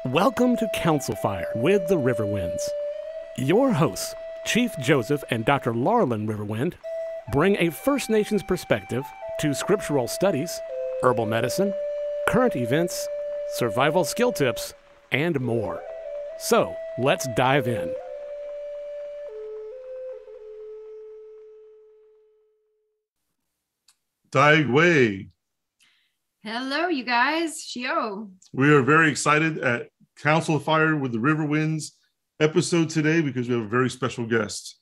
Welcome to Council Fire with the RiverWinds. Your hosts, Chief Joseph and Dr. Laurelyn Riverwind, bring a First Nations perspective to scriptural studies, herbal medicine, current events, survival skill tips, and more. So, let's dive in. Daigwe. Hello, you guys. Shio. We are very excited at Council Fire with the RiverWinds episode today because we have a very special guest.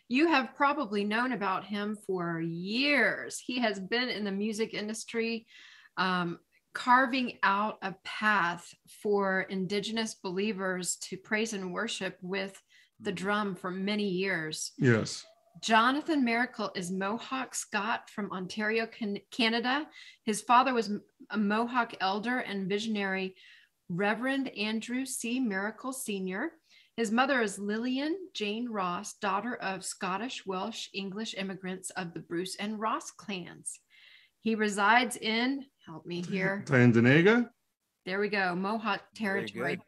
You have probably known about him for years. He has been in the music industry, carving out a path for Indigenous believers to praise and worship with the drum for many years. Yes. Jonathan Maracle is Mohawk Scot from Ontario, Canada. His father was a Mohawk elder and visionary, Reverend Andrew C. Maracle Sr. His mother is Lillian Jane Ross, daughter of Scottish, Welsh, English immigrants of the Bruce and Ross clans. He resides in, help me here, Tyendinaga. There we go, Mohawk territory,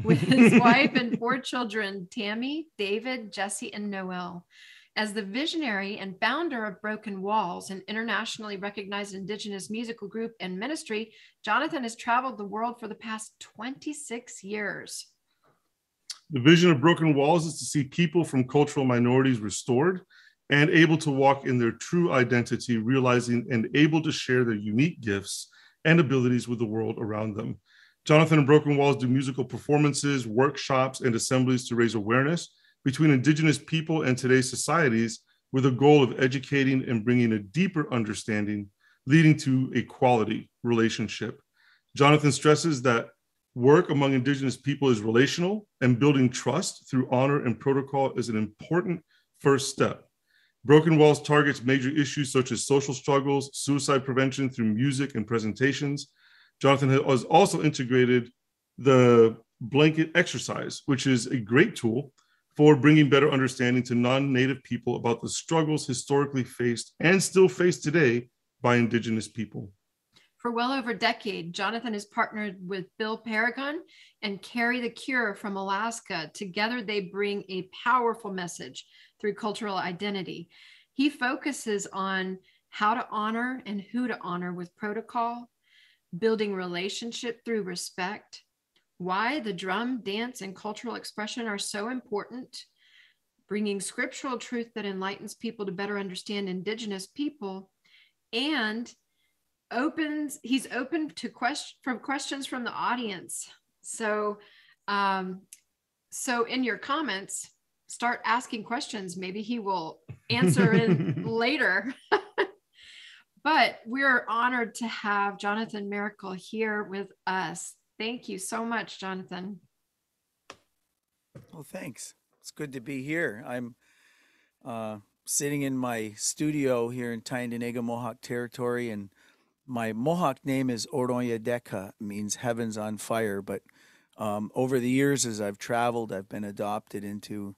with his wife and 4 children, Tammy, David, Jesse, and Noel. As the visionary and founder of Broken Walls, an internationally recognized Indigenous musical group and ministry, Jonathan has traveled the world for the past 26 years. The vision of Broken Walls is to see people from cultural minorities restored and able to walk in their true identity, realizing and able to share their unique gifts and abilities with the world around them. Jonathan and Broken Walls do musical performances, workshops, and assemblies to raise awareness between Indigenous people and today's societies, with a goal of educating and bringing a deeper understanding, leading to a quality relationship. Jonathan stresses that work among Indigenous people is relational, and building trust through honor and protocol is an important first step. Broken Walls targets major issues such as social struggles, suicide prevention through music and presentations. Jonathan has also integrated the blanket exercise, which is a great tool for bringing better understanding to non-Native people about the struggles historically faced and still faced today by Indigenous people. For well over a decade, Jonathan has partnered with Bill Paragon and Carry the Cure from Alaska. Together, they bring a powerful message through cultural identity. He focuses on how to honor and who to honor with protocol, building relationship through respect, why the drum, dance, and cultural expression are so important, bringing scriptural truth that enlightens people to better understand Indigenous people, and he's open to questions from the audience. So in your comments, start asking questions. Maybe he will answer it later. But we're honored to have Jonathan Maracle here with us. Thank you so much, Jonathan. Well, thanks. It's good to be here. I'm sitting in my studio here in Tyendinaga Mohawk territory, and my Mohawk name is Oroya Deka, means heavens on fire. But over the years, as I've traveled, I've been adopted into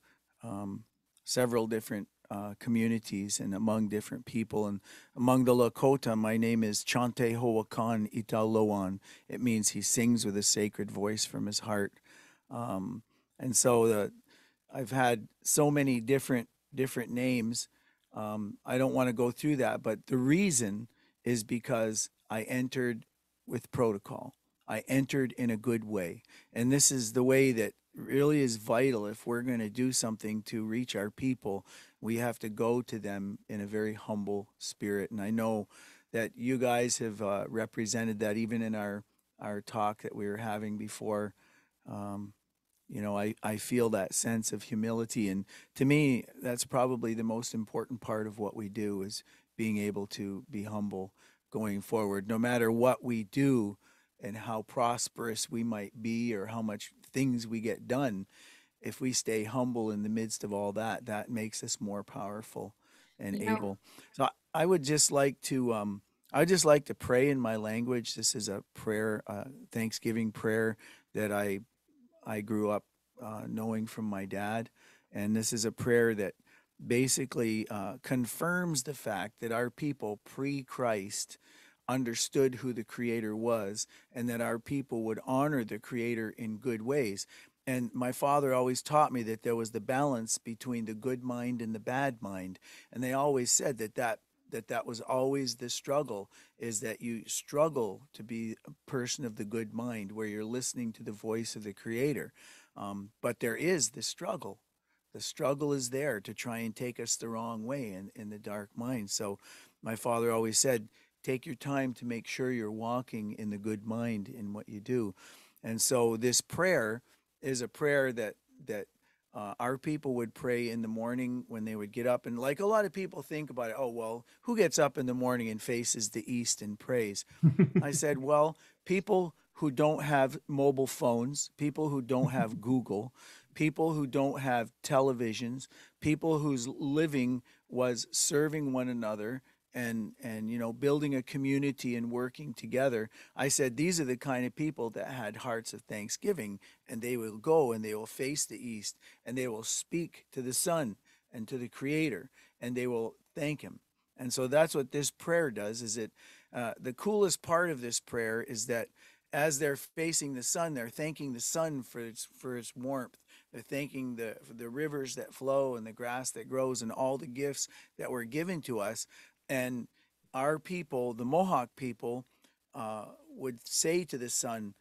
several different communities and among different people. And among the Lakota, my name is Chante Hoakan Italoan. It means he sings with a sacred voice from his heart. And so I've had so many different names. I don't want to go through that, but the reason is because I entered with protocol. I entered in a good way. And this is the way that really is vital. If we're going to do something to reach our people, we have to go to them in a very humble spirit. And I know that you guys have represented that even in our talk that we were having before. I feel that sense of humility. And to me, that's probably the most important part of what we do, is being able to be humble going forward. No matter what we do and how prosperous we might be or how much things we get done, if we stay humble in the midst of all that, that makes us more powerful and able. So I would just like to pray in my language. This is a prayer, Thanksgiving prayer that I grew up knowing from my dad. And this is a prayer that basically confirms the fact that our people pre-Christ understood who the creator was, and that our people would honor the creator in good ways. And my father always taught me that there was the balance between the good mind and the bad mind. And they always said that was always the struggle, is that you struggle to be a person of the good mind where you're listening to the voice of the creator. But there is the struggle. The struggle is there to try and take us the wrong way in the dark mind. So my father always said, take your time to make sure you're walking in the good mind in what you do. And so this prayer is a prayer that our people would pray in the morning when they would get up. And like a lot of people think about it, oh, well, who gets up in the morning and faces the east and prays? I said, well, people who don't have mobile phones, people who don't have Google, people who don't have televisions, people whose living was serving one another and building a community and working together. I said, these are the kind of people that had hearts of thanksgiving, and they will go and they will face the east, and they will speak to the sun and to the creator, and they will thank him. And so that's what this prayer does. Is it the coolest part of this prayer is that as they're facing the sun, they're thanking the sun for its warmth. They're thanking the rivers that flow and the grass that grows and all the gifts that were given to us. And our people, the Mohawk people, would say to the sun,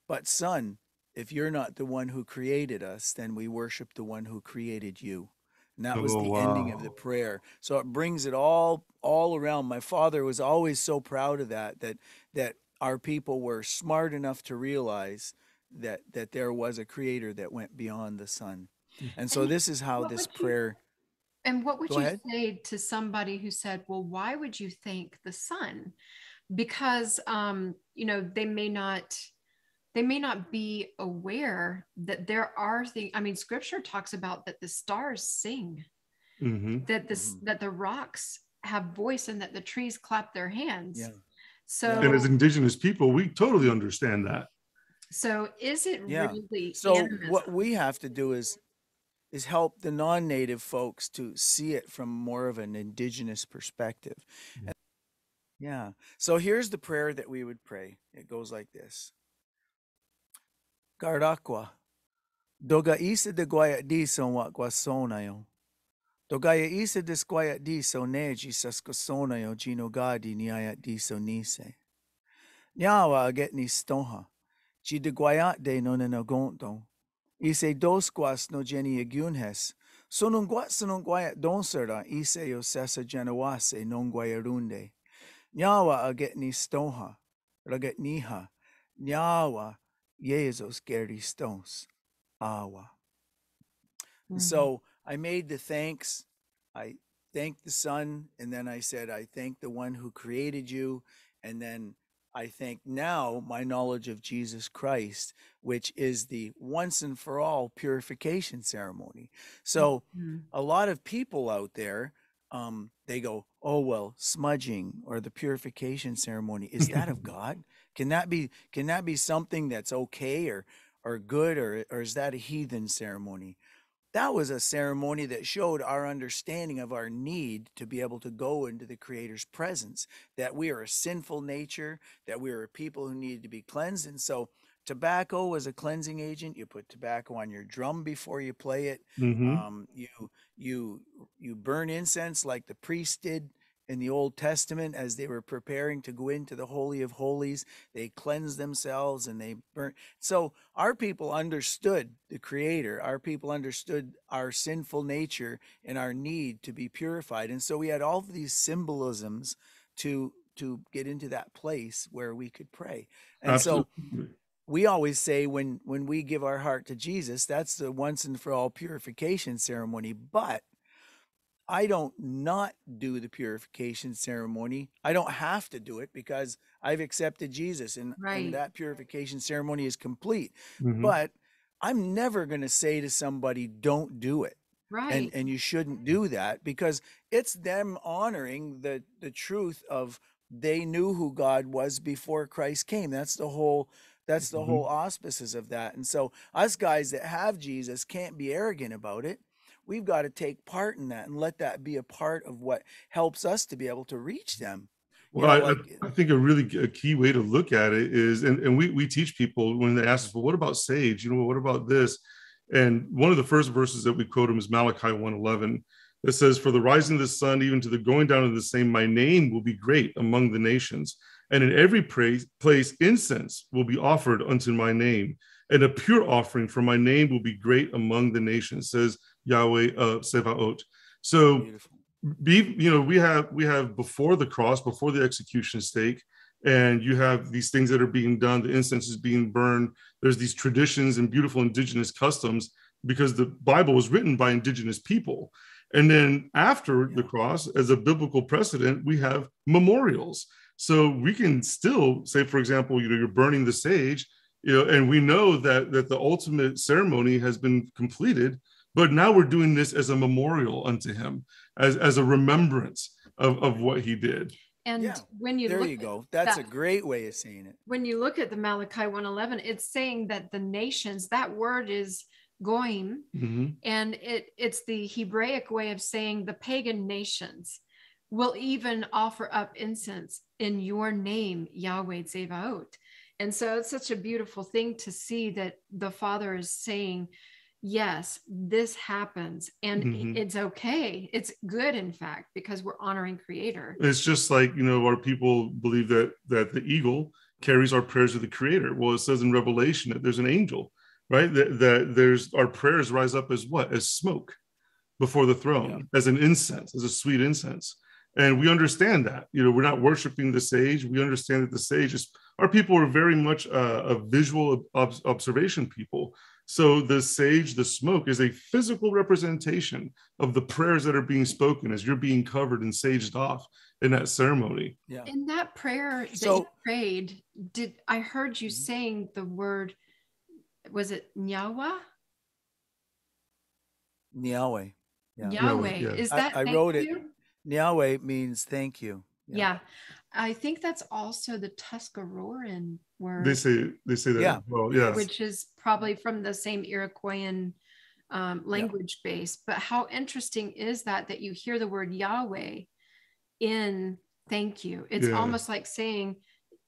but sun, if you're not the one who created us, then we worship the one who created you. And that was Oh, the ending of the prayer. So it brings it all around. My father was always so proud of that our people were smart enough to realize that there was a creator that went beyond the sun. And so And this is how what this would you prayer. and what would Go you ahead. say to somebody who said, well, why would you thank the sun? Because they may not be aware that there are things. I mean, scripture talks about that the stars sing, Mm-hmm. that the rocks have voice, and that the trees clap their hands. Yeah. And as So indigenous people, we totally understand that. is it Yeah. really So animism? what we have to do is help the non-native folks to see it from more of an indigenous perspective. And yeah. So here's the prayer that we would pray. It goes like this. Karakwa. Doga isa de guaya di son wa guasonayo. Dogaya isa de squaya di so neji saskosonayo gino gadi niaya di so nise. Nyawa get ni stoha. Gi de guayat de no nenagonto. Ise dos guas no geni agunhes. Sonun guayat donsera ise yo sesa genawase non guayarunde. Nyawa aget ni stoha. Raget niha. Nyawa Yesos geri stones. Awa. And Mhm. so I made the thanks. I thanked the sun, and then I said, I thank the one who created you. And then I thank now my knowledge of Jesus Christ, which is the once and for all purification ceremony. So Mhm. a lot of people out there, they go, oh, well, smudging or the purification ceremony, is that of God? Can that be something that's okay or good, or is that a heathen ceremony? That was a ceremony that showed our understanding of our need to be able to go into the Creator's presence, that we are a sinful nature, that we are a people who needed to be cleansed. And so tobacco was a cleansing agent. You put tobacco on your drum before you play it. Mm-hmm. You burn incense like the priest did in the Old Testament as they were preparing to go into the Holy of Holies. They cleansed themselves and they burnt. So our people understood the Creator. Our people understood our sinful nature and our need to be purified. And so we had all of these symbolisms to get into that place where we could pray. And so Absolutely. we always say when we give our heart to Jesus, that's the once and for all purification ceremony. But I don't not do the purification ceremony. I don't have to do it because I've accepted Jesus, and Right. that purification ceremony is complete. Mm-hmm. But I'm never going to say to somebody, don't do it. Right. And you shouldn't do that, because it's them honoring the truth of they knew who God was before Christ came. That's the whole Mm-hmm. auspices of that. And so us guys that have Jesus can't be arrogant about it. We've got to take part in that and let that be a part of what helps us to be able to reach them. You Well, know, like, I think a key way to look at it is, and we teach people when they ask us, well, what about sage? You know, what about this? And one of the first verses that we quote him is Malachi 1:11 that says, for the rising of the sun, even to the going down of the same, my name will be great among the nations. And in every place, incense will be offered unto my name. And a pure offering for my name will be great among the nations, says Yahweh Sevaot. So beautiful. we have before the cross, before the execution stake, and you have these things that are being done, the incense is being burned, there's these traditions and beautiful indigenous customs because the Bible was written by indigenous people. And then after the cross, as a biblical precedent, we have memorials. So we can still say, for example, you're burning the sage, and we know that the ultimate ceremony has been completed, but now we're doing this as a memorial unto him, as a remembrance of what he did. And when you there look you go. That's a great way of saying it. When you look at the Malachi 1:11, it's saying that the nations, that word is goyim, and it's the Hebraic way of saying the pagan nations will even offer up incense in your name, Yahweh Tsevaot. And so it's such a beautiful thing to see that the Father is saying, yes, this happens, and it's okay. It's good, in fact, because we're honoring Creator. It's just like, our people believe that the eagle carries our prayers to the Creator. Well, it says in Revelation that there's an angel, right? That there's our prayers rise up as what? As smoke before the throne, as an incense, as a sweet incense. And we understand that, we're not worshiping the sage. We understand that the sage is, our people are very much a visual observation people. So the sage, the smoke, is a physical representation of the prayers that are being spoken as you're being covered and saged off in that ceremony. Yeah. In that prayer that you prayed, I heard you saying the word, was it Nyawa? Yahweh. Yeah. Yahweh. Yeah. Is that I wrote it. Yahweh means thank you. Yeah. I think that's also the Tuscaroran word. They say that. Well, yeah. Which is probably from the same Iroquoian language base. But how interesting is that you hear the word Yahweh in thank you? It's almost like saying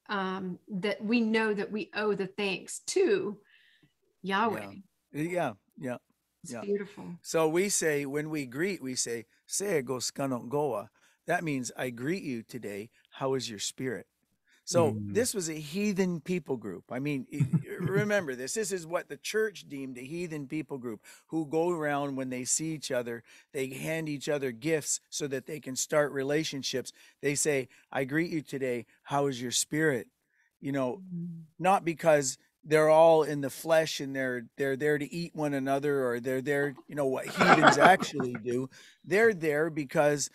that we know that we owe the thanks to Yahweh. Yeah. It's beautiful. So we say, when we greet, we say, Seego Skanongoa. That means, I greet you today. How is your spirit? So this was a heathen people group. I mean, remember this. This is what the church deemed a heathen people group, who go around when they see each other, they hand each other gifts so that they can start relationships. They say, I greet you today. How is your spirit? Not because they're all in the flesh and they're there to eat one another, or they're there, what heathens actually do. They're there because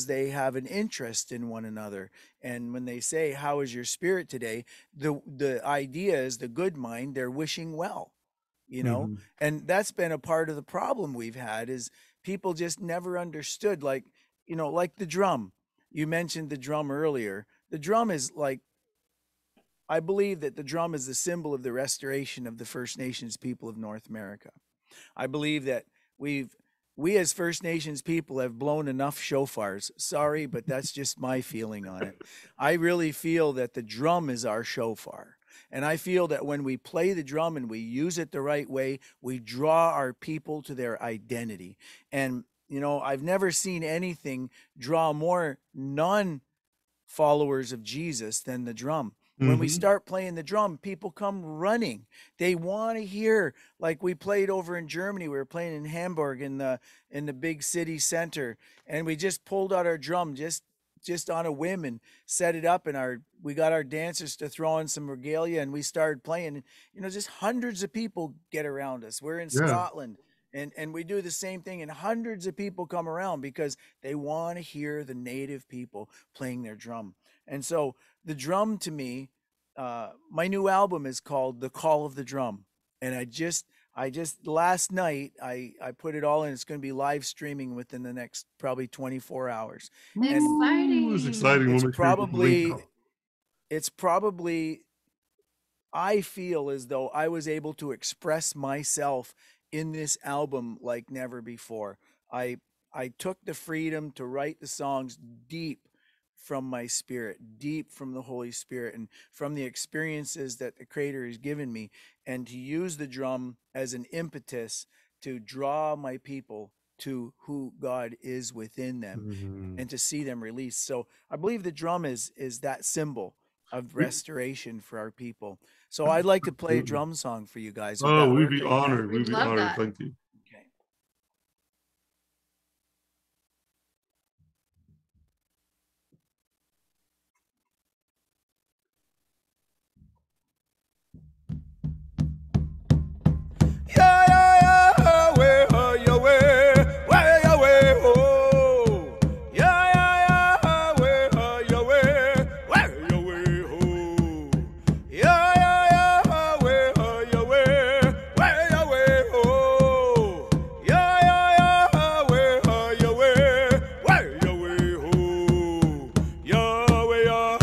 they have an interest in one another. And when they say, how is your spirit today? The idea is the good mind, they're wishing well, and that's been a part of the problem we've had, is people just never understood, like the drum. You mentioned the drum earlier. The drum is like, I believe that the drum is the symbol of the restoration of the First Nations people of North America. I believe that we as First Nations people have blown enough shofars. Sorry, but that's just my feeling on it. I really feel that the drum is our shofar. And I feel that when we play the drum and we use it the right way, we draw our people to their identity. And, I've never seen anything draw more non-followers of Jesus than the drum. When we start playing the drum, people come running. They want to hear, like we played over in Germany. We were playing in Hamburg in the big city center, and we just pulled out our drum just on a whim and set it up, and we got our dancers to throw in some regalia, and we started playing. Just hundreds of people get around us. We're in Scotland, and we do the same thing, and hundreds of people come around because they want to hear the native people playing their drum. And so the drum, to me, my new album is called The Call of the Drum. And I just last night, I put it all in. It's going to be live streaming within the next probably 24 hours. It's exciting. It's probably, I feel as though I was able to express myself in this album like never before. I took the freedom to write the songs deep from my spirit, deep from the Holy Spirit, and from the experiences that the Creator has given me, and to use the drum as an impetus to draw my people to who God is within them and to see them released. So I believe the drum is that symbol of restoration for our people. So I'd like to play a drum song for you guys. Oh, we'd be honored. We'd be honored. That. Thank you. Okay. Yeah, yeah, yeah, way, oh, yeah, way, yeah, way, oh. Yeah, yeah, yeah, way, oh, yeah, way, yeah, way, oh. Yeah, yeah, yeah, way, oh, yeah, way, yeah, way, oh. Yeah, yeah, yeah, way, oh, yeah, way, yeah, way, oh. Yeah, way, oh,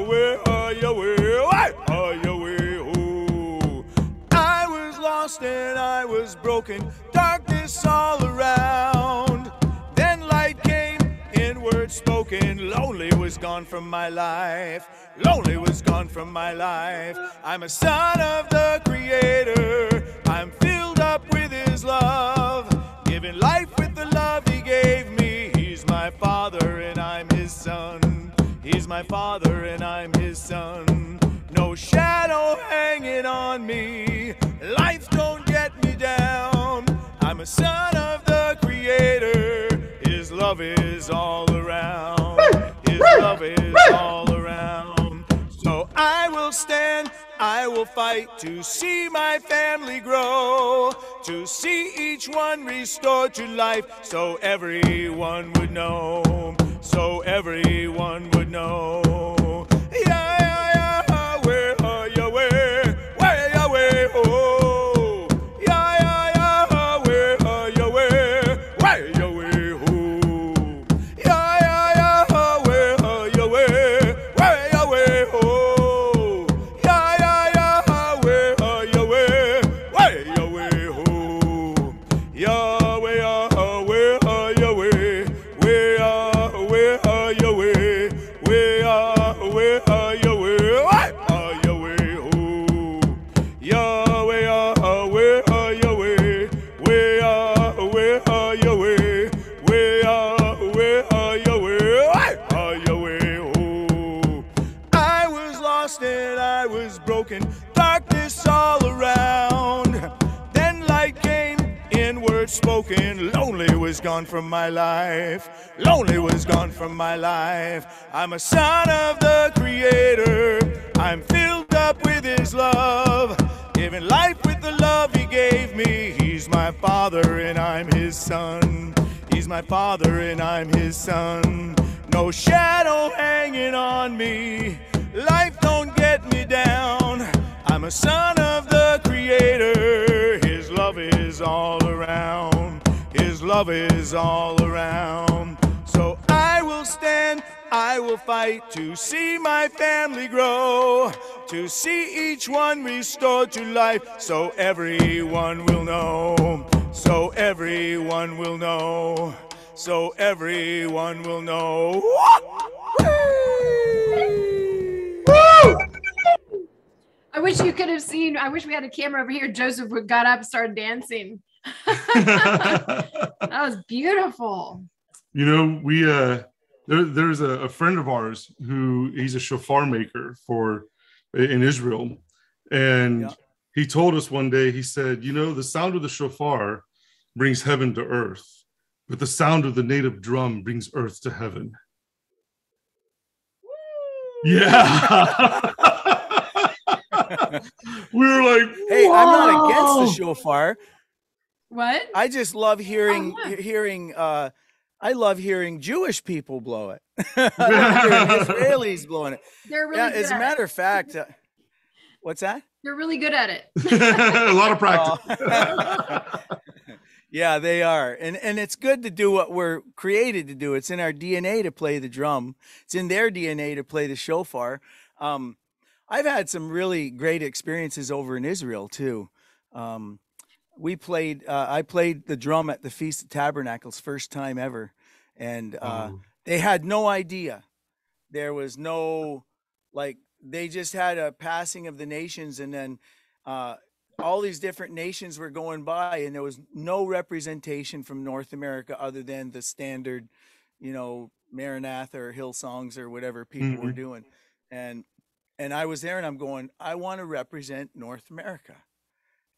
way, oh, yeah, way, oh, yeah, way, I was lost and I was broken, darkness all around. Then light came, inward spoken, lonely was gone from my life. Lonely was gone from my life. I'm a son of the Creator. I'm filled up with His love, giving life with the love He gave me. He's my Father and I'm His son. He's my Father and I'm His son. No shadow hanging on me. Life don't get me down. I'm a son of the Creator. His love is all around. His love is all around. So I will stand, I will fight to see my family grow, to see each one restored to life, so everyone would know, so everyone would know. Yeah, yeah, yeah, way, oh, yeah, way, yeah, way, oh. Yeah, yeah, yeah, way, oh, yeah, way, yeah, way, oh. Yeah, yeah, yeah, way, oh, yeah, way, yeah, way, oh. Yeah, yeah, yeah, way, oh, yeah, way, yeah, way, oh. Yeah, way, oh, way, oh, yeah, way, oh, yeah, way, I was lost and I was broken, darkness all around. Then light came, inward spoken, lonely was gone from my life. Lonely was gone from my life. I'm a son of the Creator. I'm filled up with His love, giving life with the love He gave me. He's my Father and I'm His son. He's my Father and I'm His son. No shadow hanging on me. Life don't get me down. I'm a son of the Creator. His love is all around. His love is all around. So I will stand, I will fight to see my family grow, to see each one restored to life, so everyone will know, so everyone will know, so everyone will know. I wish you could have seen, I wish we had a camera over here. Joseph got up and started dancing. That was beautiful. You know, we there's a friend of ours who he's a shofar maker in Israel, and he told us one day, he said, you know, the sound of the shofar brings heaven to earth, but the sound of the native drum brings earth to heaven. Yeah. We were like, hey, I'm not against the shofar. What? I just love hearing I love hearing Jewish people blow it. I love hearing Israelis blowing it. They're really good as a matter of fact, what's that? They're really good at it. A lot of practice. Yeah, they are. And it's good to do what we're created to do. It's in our DNA to play the drum. It's in their DNA to play the shofar. I've had some really great experiences over in Israel too. we played. I played the drum at the Feast of Tabernacles, first time ever, and they had no idea. There was no, like, they just had a passing of the nations, and then all these different nations were going by, and there was no representation from North America other than the standard, Maranatha or Hillsongs or whatever people were doing. And I was there, and I'm going, I want to represent North America.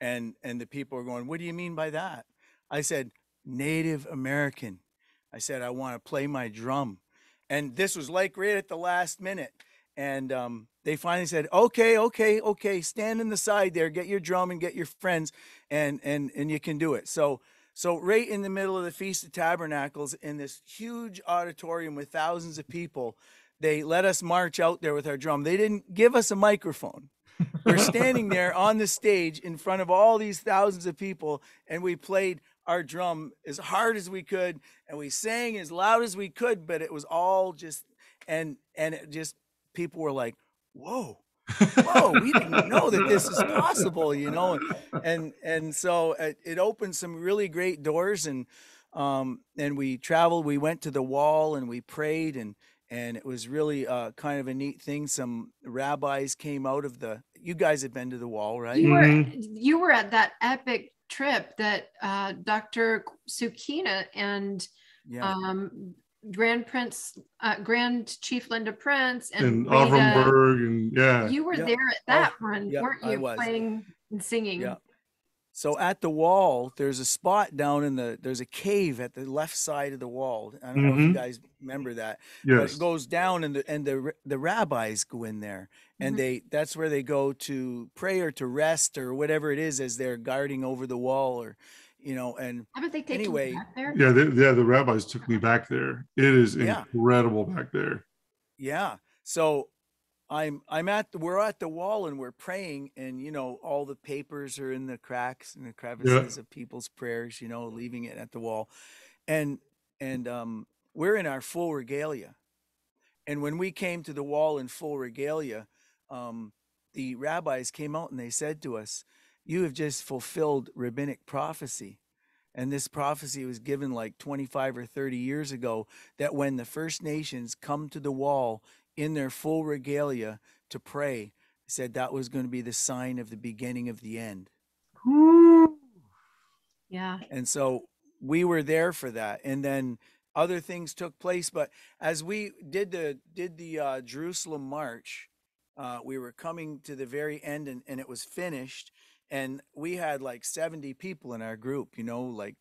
And the people were going, what do you mean by that? I said, Native American. I said, I want to play my drum. And this was like right at the last minute. And they finally said, okay, stand in the side there, get your drum and get your friends, and you can do it. So right in the middle of the Feast of Tabernacles, in this huge auditorium with thousands of people, they let us march out there with our drum. They didn't give us a microphone. We're standing there on the stage in front of all these thousands of people, and we played our drum as hard as we could, and we sang as loud as we could, but it was all just, and it just, people were like, whoa, we didn't know that this is possible, and so it opened some really great doors, and we traveled, we went to the wall, and we prayed, and it was really kind of a neat thing. Some rabbis came out of you guys have been to the wall, right? You were at that epic trip that Dr. Sukina and Grand Chief Linda Prince and Avram Berg, and you were there at that one, weren't you? I was. Playing and singing. Yeah. So at the wall, there's a spot down there's a cave at the left side of the wall. I don't know if you guys remember that. Yes. But it goes down, and the rabbis go in there, and that's where they go to pray or to rest or whatever it is as they're guarding over the wall, or and haven't they taken anyway, you back there? Yeah, the rabbis took me back there. It is incredible back there. Yeah. So we're at the wall, and we're praying, and all the papers are in the cracks and the crevices of people's prayers, leaving it at the wall. And we're in our full regalia. And when we came to the wall in full regalia, the rabbis came out and they said to us, you have just fulfilled rabbinic prophecy. And this prophecy was given like 25 or 30 years ago, that when the First Nations come to the wall in their full regalia to pray, said that was going to be the sign of the beginning of the end. Yeah. And so we were there for that. And then other things took place. But as we did the Jerusalem march, we were coming to the very end, and it was finished. And we had like 70 people in our group, like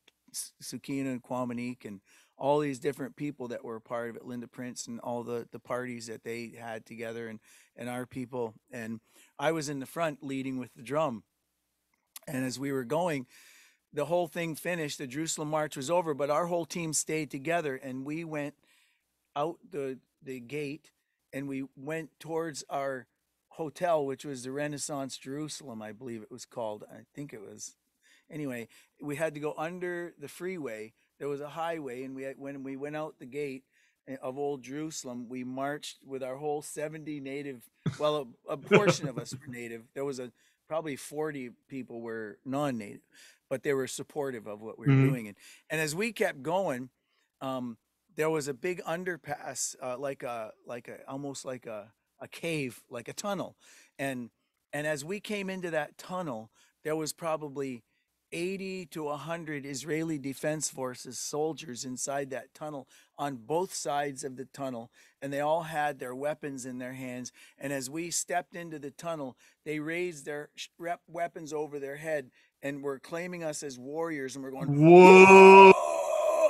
Sukina and Kwamanik and all these different people that were a part of it, Linda Prince and all the parties that they had together, and our people. And I was in the front leading with the drum. And as we were going, the whole thing finished, the Jerusalem march was over, but our whole team stayed together, and we went out the gate, and we went towards our hotel, which was the Renaissance Jerusalem, I believe it was called. I think it was. Anyway, we had to go under the freeway. There was a highway, and when we went out the gate of Old Jerusalem, we marched with our whole 70 native, well, a portion of us were native. There was probably 40 people were non-native, but they were supportive of what we were doing. And as we kept going, there was a big underpass, almost like a cave, like a tunnel. And as we came into that tunnel, there was probably 80 to 100 Israeli Defense Forces soldiers inside that tunnel on both sides of the tunnel, and they all had their weapons in their hands. And as we stepped into the tunnel, they raised their weapons over their head and were claiming us as warriors, and we're going, whoa!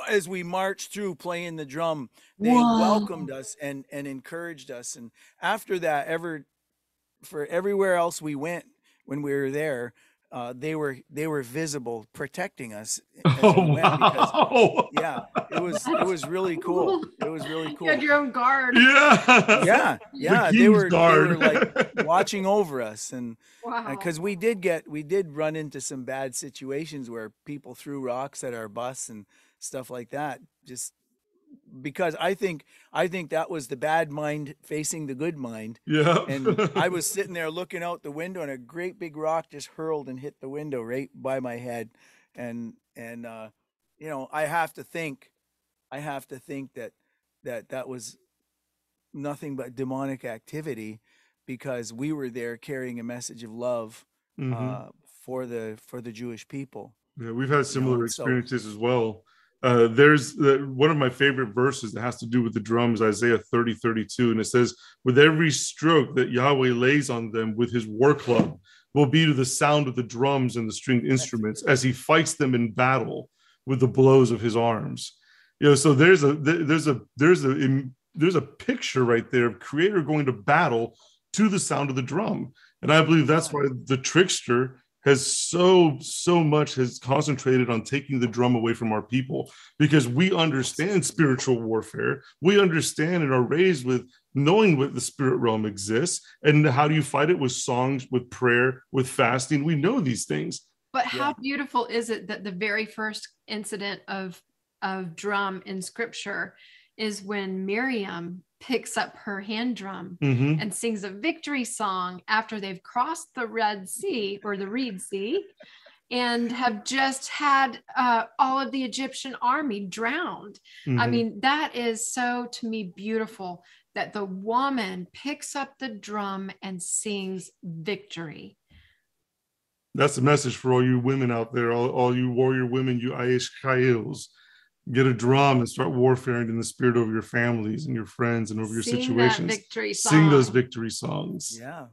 As we marched through playing the drum, they welcomed us and encouraged us. And after that, for everywhere else we went when we were there, they were visible, protecting us as we went, because it was really cool. It was really cool. You had your own guard. Yeah. They were like watching over us, and because we did run into some bad situations where people threw rocks at our bus and stuff like that. because I think that was the bad mind facing the good mind. Yeah. And I was sitting there looking out the window, and a great big rock just hurled and hit the window right by my head. And I have to think that that was nothing but demonic activity, because we were there carrying a message of love Hmm. for the Jewish people. Yeah, we've had similar And so experiences as well. There's one of my favorite verses that has to do with the drums, Isaiah 30:32, and it says, "With every stroke that Yahweh lays on them with his war club will be to the sound of the drums and the stringed that's a instruments good as one. he fights them in battle with the blows of his arms." So there's a picture right there of Creator going to battle to the sound of the drum, and I believe Come that's on. why the trickster has so much has concentrated on taking the drum away from our people, because we understand spiritual warfare. We understand and are raised with knowing what the spirit realm exists, and how do you fight it? With songs, with prayer, with fasting. We know these things. But Yeah. how beautiful is it that the very first incident of drum in scripture is when Miriam picks up her hand drum Mm-hmm. and sings a victory song after they've crossed the Red Sea or the Reed Sea and have just had all of the Egyptian army drowned. Mm-hmm. I mean, that is so, to me, beautiful that the woman picks up the drum and sings victory. That's the message for all you women out there, all you warrior women, you Aish Khails. Get a drum and start warfaring in the spirit over your families and your friends and over your Sing situations. that victory song. Sing those victory songs. Yeah.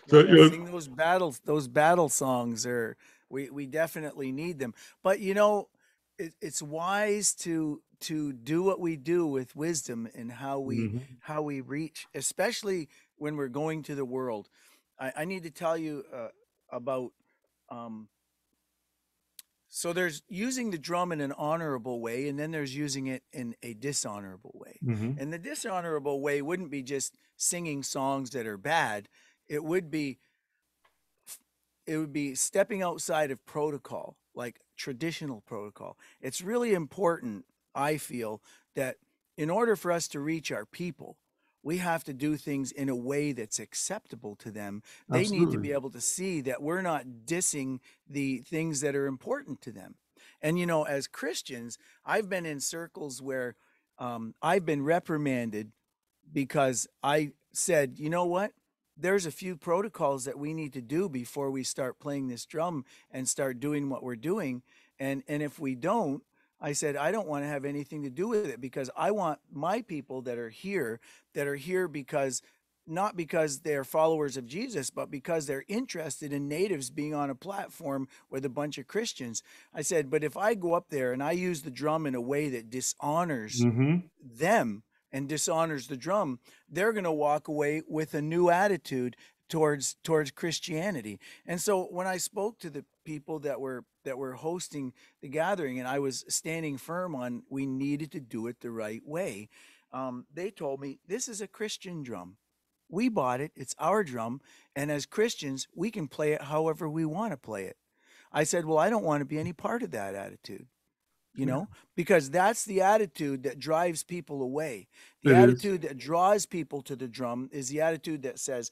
So, Yeah, sing those battle songs. We definitely need them. But it's wise to do what we do with wisdom and how we reach, especially when we're going to the world. I need to tell you about um, so there's using the drum in an honorable way, and then there's using it in a dishonorable way. mm-hmm. And the dishonorable way wouldn't be just singing songs that are bad. It would be stepping outside of protocol, like traditional protocol. It's really important, I feel, that in order for us to reach our people, we have to do things in a way that's acceptable to them. They need to Absolutely. be able to see that we're not dissing the things that are important to them. And, as Christians, I've been in circles where I've been reprimanded because I said, you know what? There's a few protocols that we need to do before we start playing this drum and start doing what we're doing. And if we don't, I said, I don't want to have anything to do with it, because I want my people that are here because not because they're followers of Jesus, but because they're interested in natives being on a platform with a bunch of Christians. I said, but if I go up there and I use the drum in a way that dishonors Mm-hmm. them and dishonors the drum, they're going to walk away with a new attitude towards Christianity. And so when I spoke to the people that were hosting the gathering, and I was standing firm on we needed to do it the right way, they told me, this is a Christian drum. We bought it. It's our drum. And as Christians, we can play it however we want to play it. I said, well, I don't want to be any part of that attitude, because that's the attitude that drives people away. The It is. attitude that draws people to the drum is the attitude that says,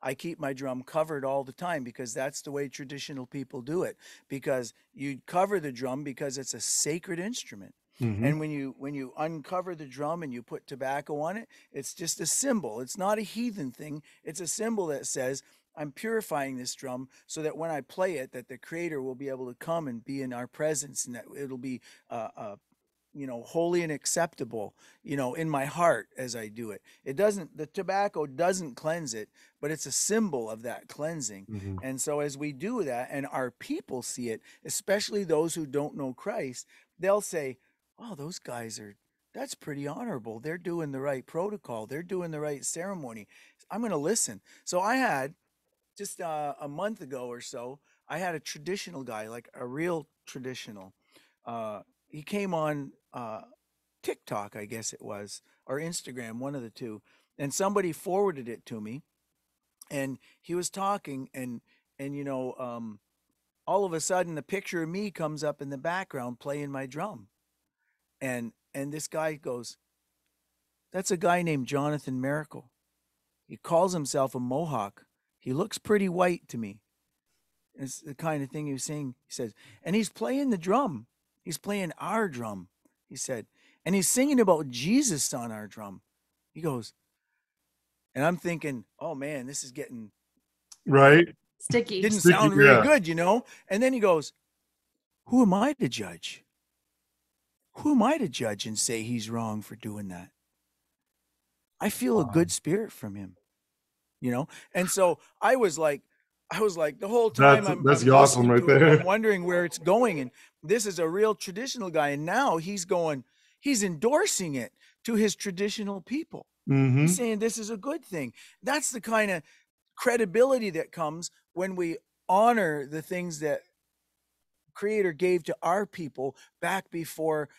I keep my drum covered all the time, because that's the way traditional people do it. Because you cover the drum because it's a sacred instrument. Mm-hmm. And when you uncover the drum and you put tobacco on it, it's just a symbol. It's not a heathen thing. It's a symbol that says, I'm purifying this drum so that when I play it, that the Creator will be able to come and be in our presence, and that it'll be holy and acceptable, in my heart as I do it. The tobacco doesn't cleanse it, but it's a symbol of that cleansing. Mm-hmm. And so as we do that and our people see it, especially those who don't know Christ, they'll say, oh, those guys that's pretty honorable. They're doing the right protocol. They're doing the right ceremony. I'm going to listen. So I had just a month ago or so, I had a traditional guy, like a real traditional. He came on TikTok, I guess it was, or Instagram, one of the two, and somebody forwarded it to me, and he was talking, and all of a sudden, a picture of me comes up in the background playing my drum, and this guy goes, That's a guy named Jonathan Maracle. He calls himself a Mohawk. He looks pretty white to me. It's the kind of thing he was saying. He says, and he's playing the drum. He's playing our drum, he said. And he's singing about Jesus on our drum. He goes, and I'm thinking, oh man, this is getting right. Sticky. Didn't Sticky, sound very yeah. good, you know? And then he goes, who am I to judge? Who am I to judge and say he's wrong for doing that? I feel a good spirit from him, you know? And so I was like the whole time That's I'm awesome listening right to it, there. I'm wondering where it's going. And this is a real traditional guy. And now he's endorsing it to his traditional people. Mm-hmm. He's saying this is a good thing. That's the kind of credibility that comes when we honor the things that Creator gave to our people back before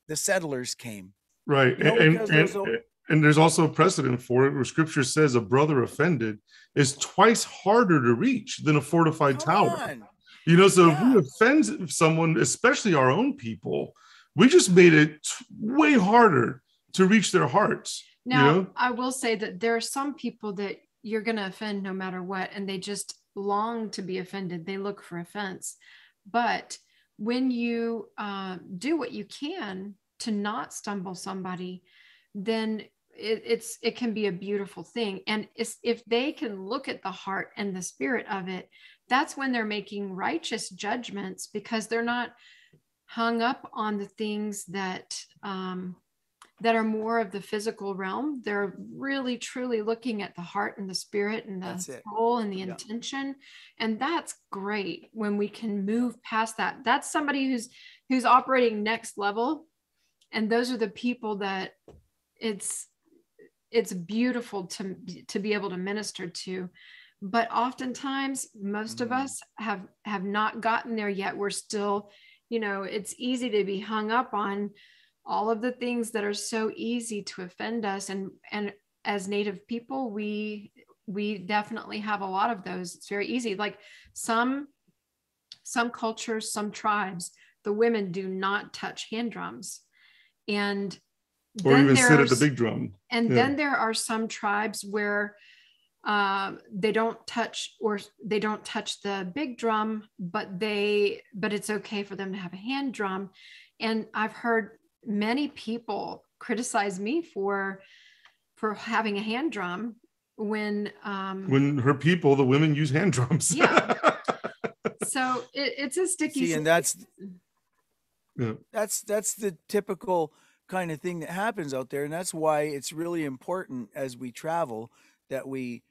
the settlers came. Right. You know, And there's also a precedent for it where scripture says a brother offended is twice harder to reach than a fortified tower. You know, so if we offend someone, especially our own people, we just made it way harder to reach their hearts. Now, you know? I will say that there are some people that you're going to offend no matter what, and they just long to be offended. They look for offense. But when you do what you can to not stumble somebody, then it can be a beautiful thing. And if they can look at the heart and the spirit of it, that's when they're making righteous judgments, because they're not hung up on the things that that are more of the physical realm. They're really truly looking at the heart and the spirit and the soul and the intention. And that's great when we can move past that. That's somebody who's operating next level. And those are the people that it's beautiful to be able to minister to. But oftentimes most of us have not gotten there yet. We're still, you know, it's easy to be hung up on all of the things that are so easy to offend us. And as Native people, we definitely have a lot of those. It's very easy. Like some cultures, some tribes, the women do not touch hand drums. And or even sit at the big drum. And then there are some tribes where they don't touch the big drum, but it's okay for them to have a hand drum. And I've heard many people criticize me for having a hand drum when her people, the women, use hand drums. Yeah. So it's a sticky. See, and that's the typical kind of thing that happens out there. And that's why it's really important as we travel that we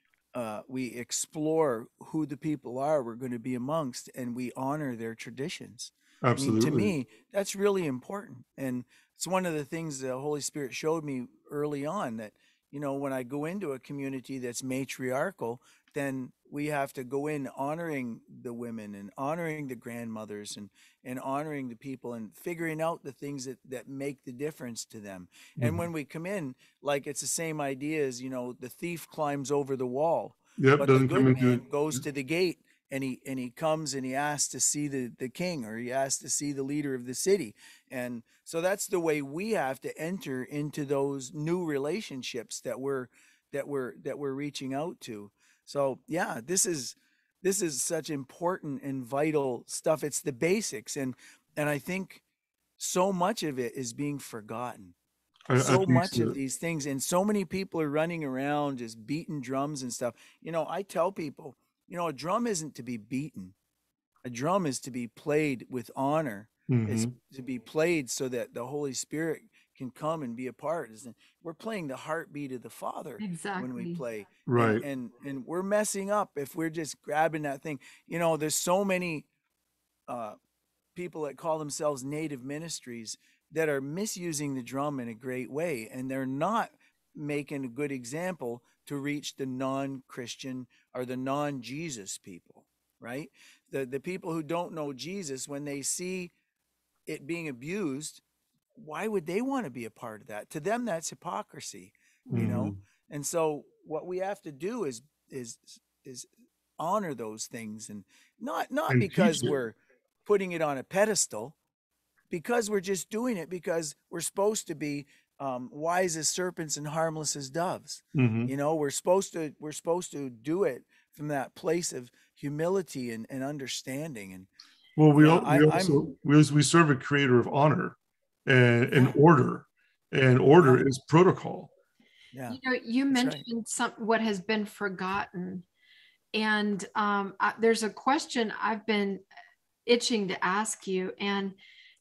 explore who the people are we're going to be amongst, and we honor their traditions. Absolutely. I mean, to me, that's really important. And it's one of the things the Holy Spirit showed me early on, that, you know, when I go into a community that's matriarchal, then we have to go in honoring the women and honoring the grandmothers and honoring the people and figuring out the things that make the difference to them. And when we come in, like, it's the same idea as, you know, the thief climbs over the wall, but the good man goes to the gate, and he comes and he asks to see the king, or he asks to see the leader of the city. And so that's the way we have to enter into those new relationships that we're reaching out to. So yeah, this is such important and vital stuff. It's the basics, and I think so much of it is being forgotten. So much of these things, and so many people are running around just beating drums and stuff. You know, I tell people, you know, a drum isn't to be beaten. A drum is to be played with honor. It's to be played so that the Holy Spirit can come and be a part. We're playing the heartbeat of the Father when we play. Right. And we're messing up if we're just grabbing that thing. You know, there's so many people that call themselves native ministries that are misusing the drum in a great way, and they're not making a good example to reach the non-Christian or the non-Jesus people, right? The people who don't know Jesus, when they see it being abused, why would they want to be a part of that? To them, that's hypocrisy, you know? And so what we have to do is honor those things, and not because we're putting it on a pedestal, because we're just doing it because we're supposed to be wise as serpents and harmless as doves. Hmm. You know, we're supposed to do it from that place of humility and understanding. And Well, yeah, I'm we serve a creator of honor and yeah, order, and yeah, order is protocol. yeah, You know, you that's right. mentioned what has been forgotten, and there's a question I've been itching to ask you, and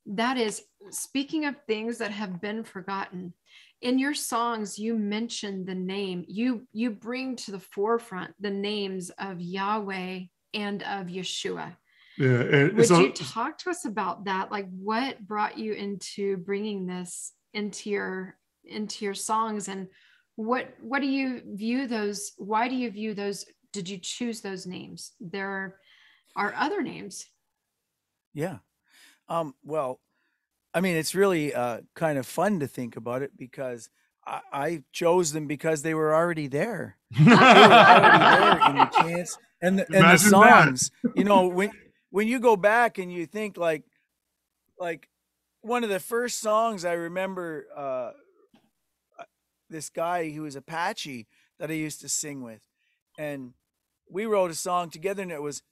that is, speaking of things that have been forgotten, in your songs you mention the name, you bring to the forefront the names of Yahweh and of Yeshua. Yeah, and Would you so talk to us about that? Like, what brought you into bringing this into your songs, and what do you view those? Why do you view those? Did you choose those names? There are other names. Yeah. Well, I mean, it's really kind of fun to think about it because I chose them because they were already there. They were already there in the chants and the imagine that. songs. You know, when you go back and you think like one of the first songs I remember, this guy who was Apache that I used to sing with, and we wrote a song together, and it was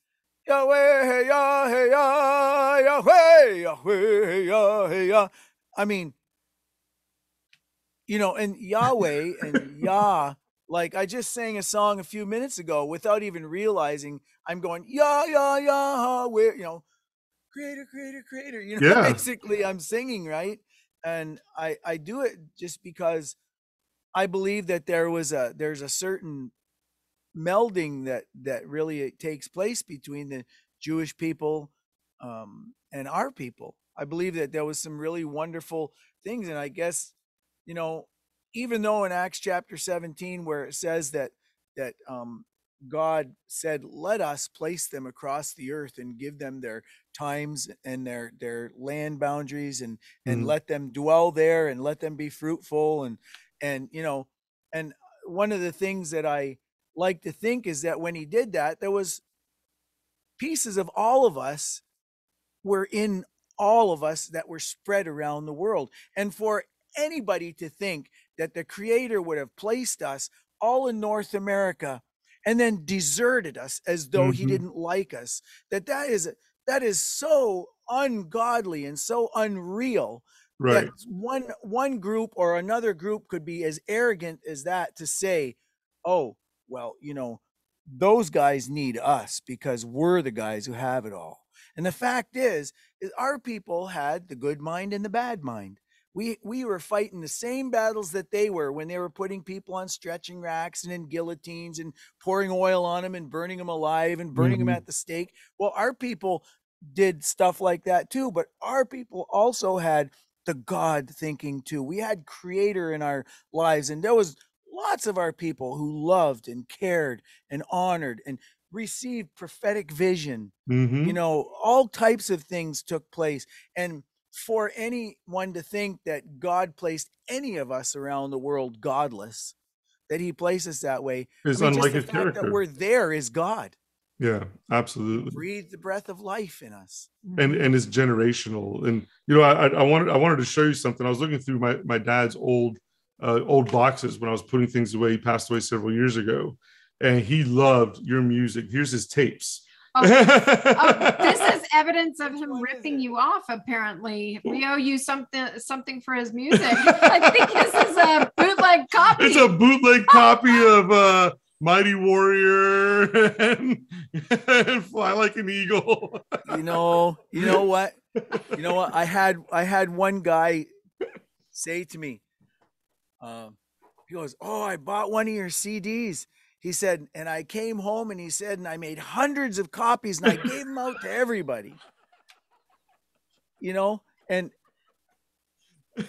Yahweh, Yahweh, Yahweh, Yahweh, Yahweh, Yah. I mean, you know, and Yahweh and Yah, like I just sang a song a few minutes ago without even realizing I'm going, Yah, Yah, Yahweh, you know, creator, creator, creator. You know, Yeah, basically I'm singing, right? And I do it just because I believe that there's a certain melding that really takes place between the Jewish people and our people. I believe that there was some really wonderful things, and I guess, you know, even though in Acts chapter 17 where it says that God said, "Let us place them across the earth and give them their times and their land boundaries, and mhm. let them dwell there and let them be fruitful," and you know, and one of the things that I like to think is that when he did that, there was pieces of all of us were in all of us that were spread around the world. And for anybody to think that the creator would have placed us all in North America and then deserted us as though he Mhm. didn't like us, that is so ungodly and so unreal that Right. one group or another group could be as arrogant as that to say, oh, well, you know, those guys need us because we're the guys who have it all. And the fact is our people had the good mind and the bad mind. We were fighting the same battles that they were when they were putting people on stretching racks and in guillotines and pouring oil on them and burning them alive and burning them Mhm. at the stake. Well, our people did stuff like that too, but our people also had the God thinking too. We had creator in our lives, and there was lots of our people who loved and cared and honored and received prophetic vision. You Mhm. know, all types of things took place. And for anyone to think that God placed any of us around the world godless, that he placed us that way, I Is mean, just unlike the his fact that character. we're there is God. Yeah, absolutely. Breathe the breath of life in us. And it's generational. And I wanted to show you something. I was looking through my dad's old boxes when I was putting things away. He passed away several years ago, and he loved your music. Here's his tapes. Oh, oh, this is evidence of Which him one is ripping it? you off. Apparently, we owe you something for his music. I think this is a bootleg It's a copy. bootleg copy of Mighty Warrior and Fly Like an Eagle. You know what? You know what? I had one guy say to me, um, he goes, "Oh, I bought one of your CDs." He said, and I came home and he said, and I made hundreds of copies and I gave them out to everybody. You know, and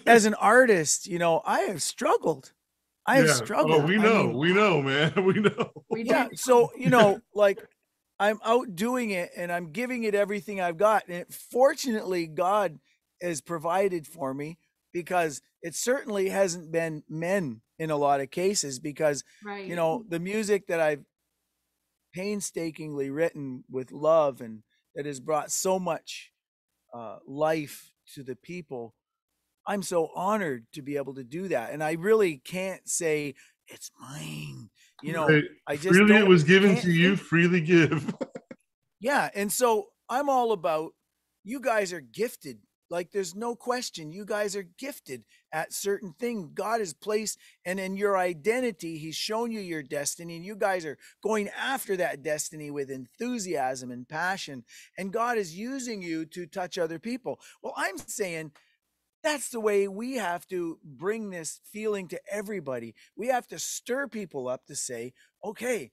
as an artist, you know, I have struggled. I have Yeah. Oh, struggled. I mean, we know, man. We know. We yeah. do. So, you know, like I'm out doing it and I'm giving it everything I've got. And fortunately, God has provided for me because it certainly hasn't been men in a lot of cases because, you Right. know, the music that I've painstakingly written with love and that has brought so much life to the people. I'm so honored to be able to do that. And I really can't say it's mine. You know, Right. I just Freely it was given can't to you, think. freely give. Yeah. And so I'm all about, you guys are gifted. Like, there's no question. You guys are gifted at certain things God has placed, and in your identity, He's shown you your destiny, and you guys are going after that destiny with enthusiasm and passion. And God is using you to touch other people. Well, I'm saying that's the way we have to bring this feeling to everybody. We have to stir people up to say, okay,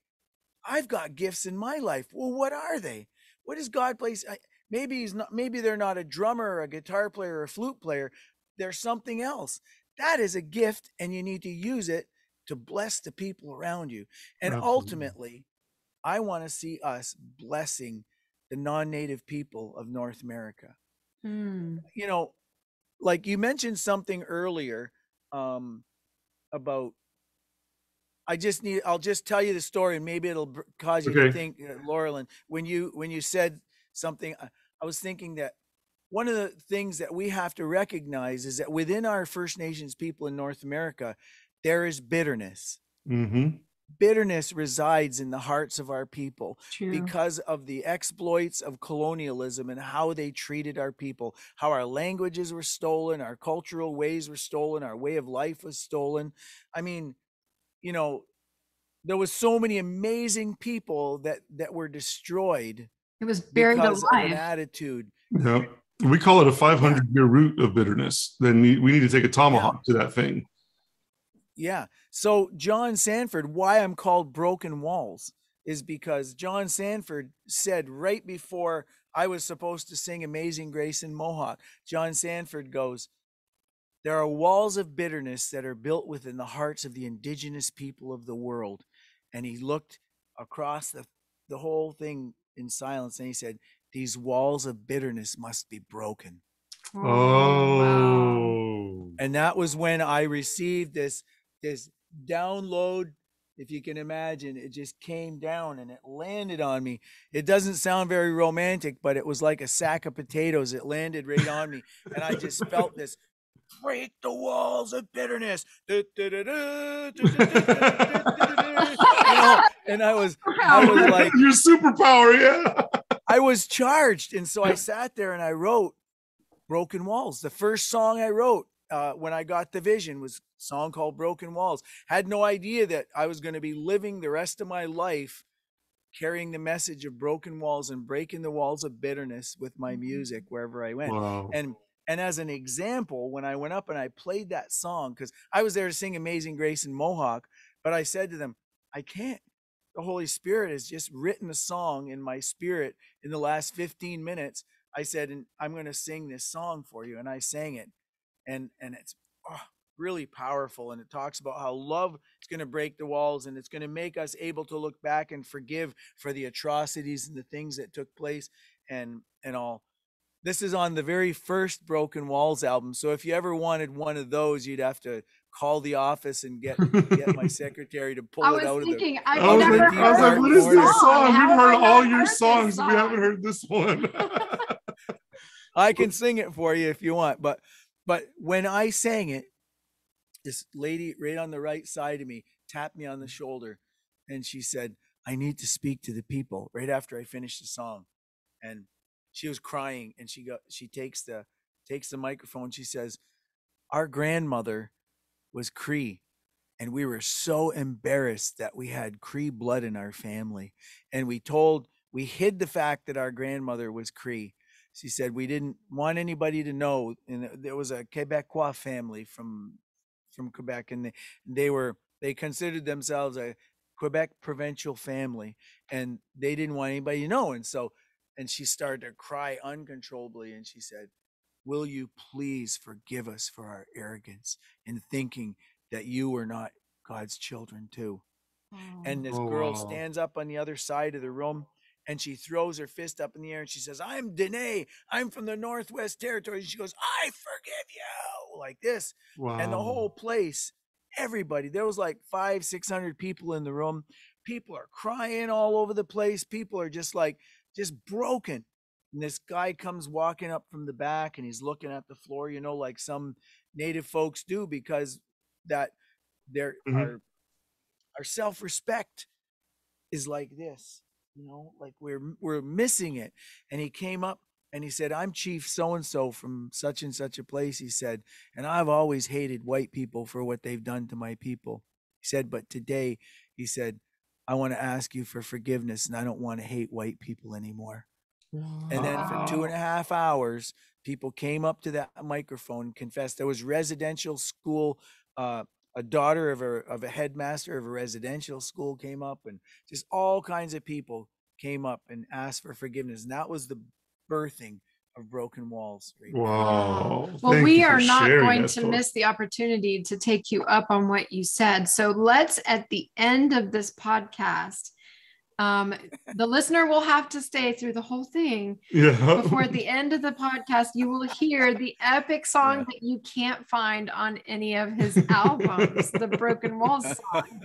I've got gifts in my life. Well, what are they? What does God place? Maybe he's not. Maybe they're not a drummer or a guitar player or a flute player. They're something else. That is a gift, and you need to use it to bless the people around you. And Absolutely. ultimately, I want to see us blessing the non-native people of North America. Hmm. You know, like you mentioned something earlier about, I'll just tell you the story, and maybe it'll cause you to Okay. think, Laurelyn, when you said something, I was thinking that one of the things that we have to recognize is that within our First Nations people in North America, there is bitterness. Mm-hmm. Bitterness resides in the hearts of our people True. because of the exploits of colonialism and how they treated our people, how our languages were stolen, our cultural ways were stolen, our way of life was stolen. I mean, you know, there was so many amazing people that were destroyed It was buried because of an alive. attitude. Yeah. We call it a Yeah, 500-year root of bitterness. Then we need to take a yeah, tomahawk to that thing. yeah. So John Sanford, why I'm called Broken Walls is because John Sanford said right before I was supposed to sing Amazing Grace in Mohawk, John Sanford goes, there are walls of bitterness that are built within the hearts of the indigenous people of the world. And he looked across the whole thing in silence, and he said, these walls of bitterness must be broken. Oh, wow. Oh. And that was when I received this download. If you can imagine, it just came down and it landed on me. It doesn't sound very romantic, but it was like a sack of potatoes. It landed right on me, and I just felt this, break the walls of bitterness. You know, and I was like, Your superpower, yeah. I was charged. And so I sat there and I wrote Broken Walls. The first song I wrote when I got the vision was a song called Broken Walls. Had no idea that I was going to be living the rest of my life carrying the message of broken walls and breaking the walls of bitterness with my music wherever I went. Wow. And as an example, when I went up and I played that song, because I was there to sing Amazing Grace in Mohawk, but I said to them, I can't. The Holy Spirit has just written a song in my spirit in the last 15 minutes. I said, and I'm going to sing this song for you. And I sang it. And it's really powerful. And it talks about how love is going to break the walls, and it's going to make us able to look back and forgive for the atrocities and the things that took place and all. This is on the very first Broken Walls album. So if you ever wanted one of those, you'd have to call the office and get my secretary to pull I it was out thinking, of I've I was never like, deep I was like, heard what dark is this this song. song? How We've have I heard all not your heard this songs, but we haven't song? heard this one. I can sing it for you if you want. But when I sang it, this lady right on the right side of me tapped me on the shoulder, and she said, I need to speak to the people right after I finished the song. And she was crying, and she takes the microphone. She says, our grandmother was Cree, and we were so embarrassed that we had Cree blood in our family, and we hid the fact that our grandmother was Cree. She said we didn't want anybody to know, and there was a Quebecois family from Quebec, and they considered themselves a Quebec provincial family, and they didn't want anybody to know. And she started to cry uncontrollably, and she said, will you please forgive us for our arrogance in thinking that you were not God's children too? And this Oh, girl wow. stands up on the other side of the room, and she throws her fist up in the air, and she says, I'm Danae. I'm from the Northwest Territories. And she goes, I forgive you, like this. And the Wow. whole place, everybody, there was like 500-600 people in the room. People are crying all over the place. People are just broken. And this guy comes walking up from the back, and he's looking at the floor, like some Native folks do, because that there Mhm. our self-respect is like this, like we're missing it. And he came up and he said, I'm Chief so and so from such and such a place. He said, and I've always hated white people for what they've done to my people. He said, but today, he said, I want to ask you for forgiveness, and I don't want to hate white people anymore. And then for Wow. 2.5 hours, people came up to that microphone and confessed. There was residential school, a daughter of a headmaster of a residential school came up, and just all kinds of people came up and asked for forgiveness. And that was the birthing of Broken Walls right there. Wow. Well, Thank we you for are not sharing going that to story. miss the opportunity to take you up on what you said. So let's, at the end of this podcast, the listener will have to stay through the whole thing. Yeah. Before the end of the podcast, you will hear the epic song that you can't find on any of his albums, the Broken Walls song.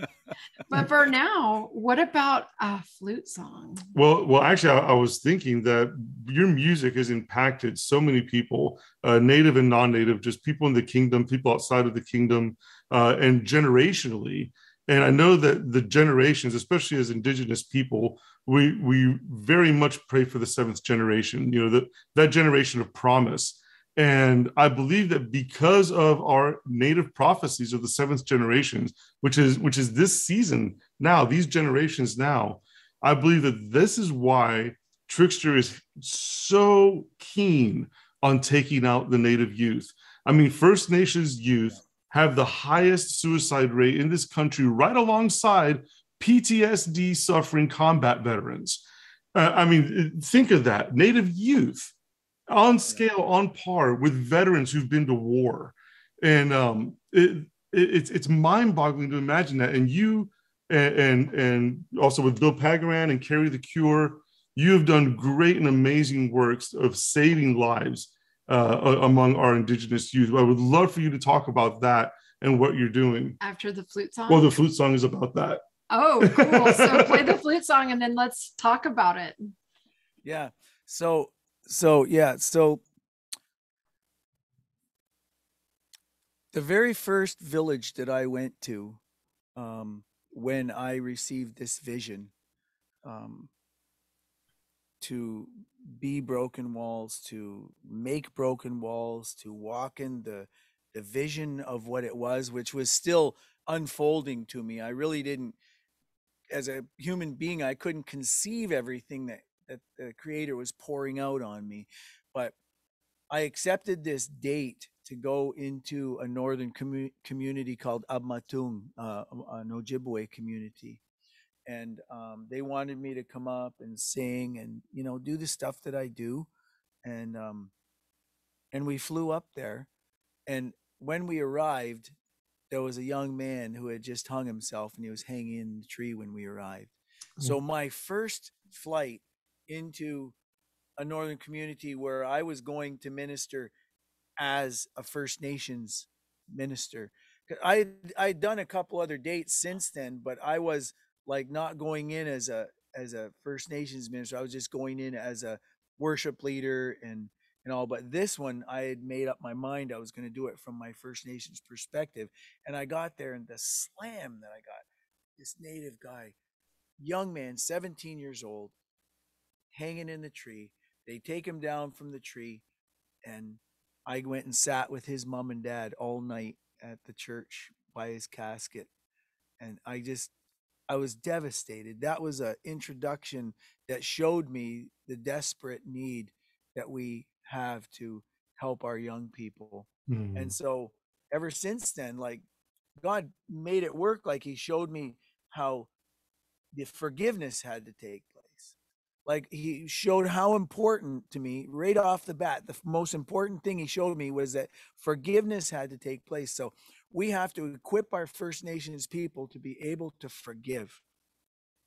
But for now, what about a flute song? Well, actually, I was thinking that your music has impacted so many people, native and non-native, just people in the kingdom, people outside of the kingdom, and generationally. And I know that the generations, especially as Indigenous people, we very much pray for the seventh generation. That generation of promise. And I believe that because of our native prophecies of the seventh generations, which is this season now, these generations now, I believe that this is why Trickster is so keen on taking out the Native youth. I mean, First Nations youth have the highest suicide rate in this country, right alongside PTSD suffering combat veterans. I mean, think of that. Native youth on scale, on par with veterans who've been to war. And it's mind-boggling to imagine that. And you and also with Bill Pagaran and Carry the Cure, you have done great and amazing works of saving lives among our Indigenous youth. I would love for you to talk about that and what you're doing. After the flute song? Well, the flute song is about that. Oh, cool. So play the flute song and then let's talk about it. Yeah. So the very first village that I went to, when I received this vision, to be broken walls, to make broken walls, to walk in the vision of what it was, which was still unfolding to me. I really didn't, as a human being, I couldn't conceive everything that the Creator was pouring out on me. But I accepted this date to go into a northern community called Abmatung, an Ojibwe community. And they wanted me to come up and sing and do the stuff that I do. And we flew up there. And when we arrived, there was a young man who had just hung himself, and he was hanging in the tree when we arrived. So my first flight into a northern community where I was going to minister as a First Nations minister. I'd done a couple other dates since then, but I was like not going in as a First Nations minister. I was just going in as a worship leader and all. But this one, I had made up my mind I was going to do it from my First Nations perspective. And I got there, and the slam that I got, this Native guy, young man, 17 years old, hanging in the tree. They take him down from the tree, and I went and sat with his mom and dad all night at the church by his casket. And I was devastated. That was an introduction that showed me the desperate need that we have to help our young people. And so ever since then, like, God made it work. Like, he showed me how the forgiveness had to take place. Like, he showed how important to me right off the bat. The most important thing he showed me was that forgiveness had to take place. So we have to equip our First Nations people to be able to forgive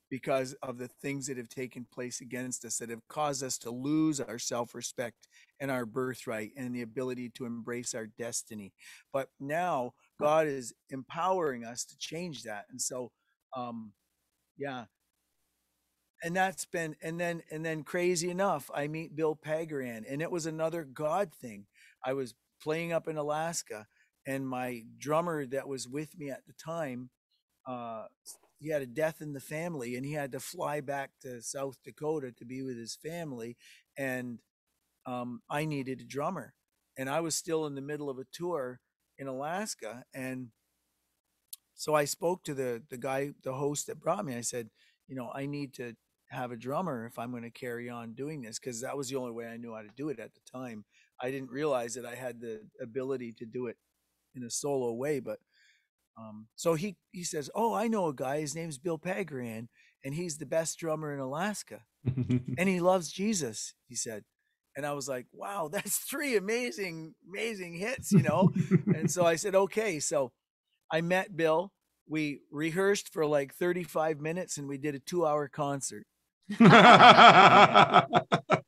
because of the things that have taken place against us, that have caused us to lose our self-respect and our birthright and the ability to embrace our destiny. But now God is empowering us to change that. And so, yeah. And that's been, and then crazy enough, I meet Bill Pagaran, and it was another God thing. I was playing up in Alaska, and my drummer that was with me at the time, he had a death in the family, and he had to fly back to South Dakota to be with his family, and I needed a drummer, and I was still in the middle of a tour in Alaska, and so I spoke to the guy, the host that brought me. I said, I need to have a drummer if I'm going to carry on doing this, because that was the only way I knew how to do it at the time. I didn't realize that I had the ability to do it in a solo way, but so he says, "Oh, I know a guy. His name's Bill Pagaran, and he's the best drummer in Alaska, and he loves Jesus," he said. And I was like, "Wow, that's three amazing hits, And so I said, "Okay." So I met Bill. We rehearsed for like 35 minutes, and we did a 2-hour concert.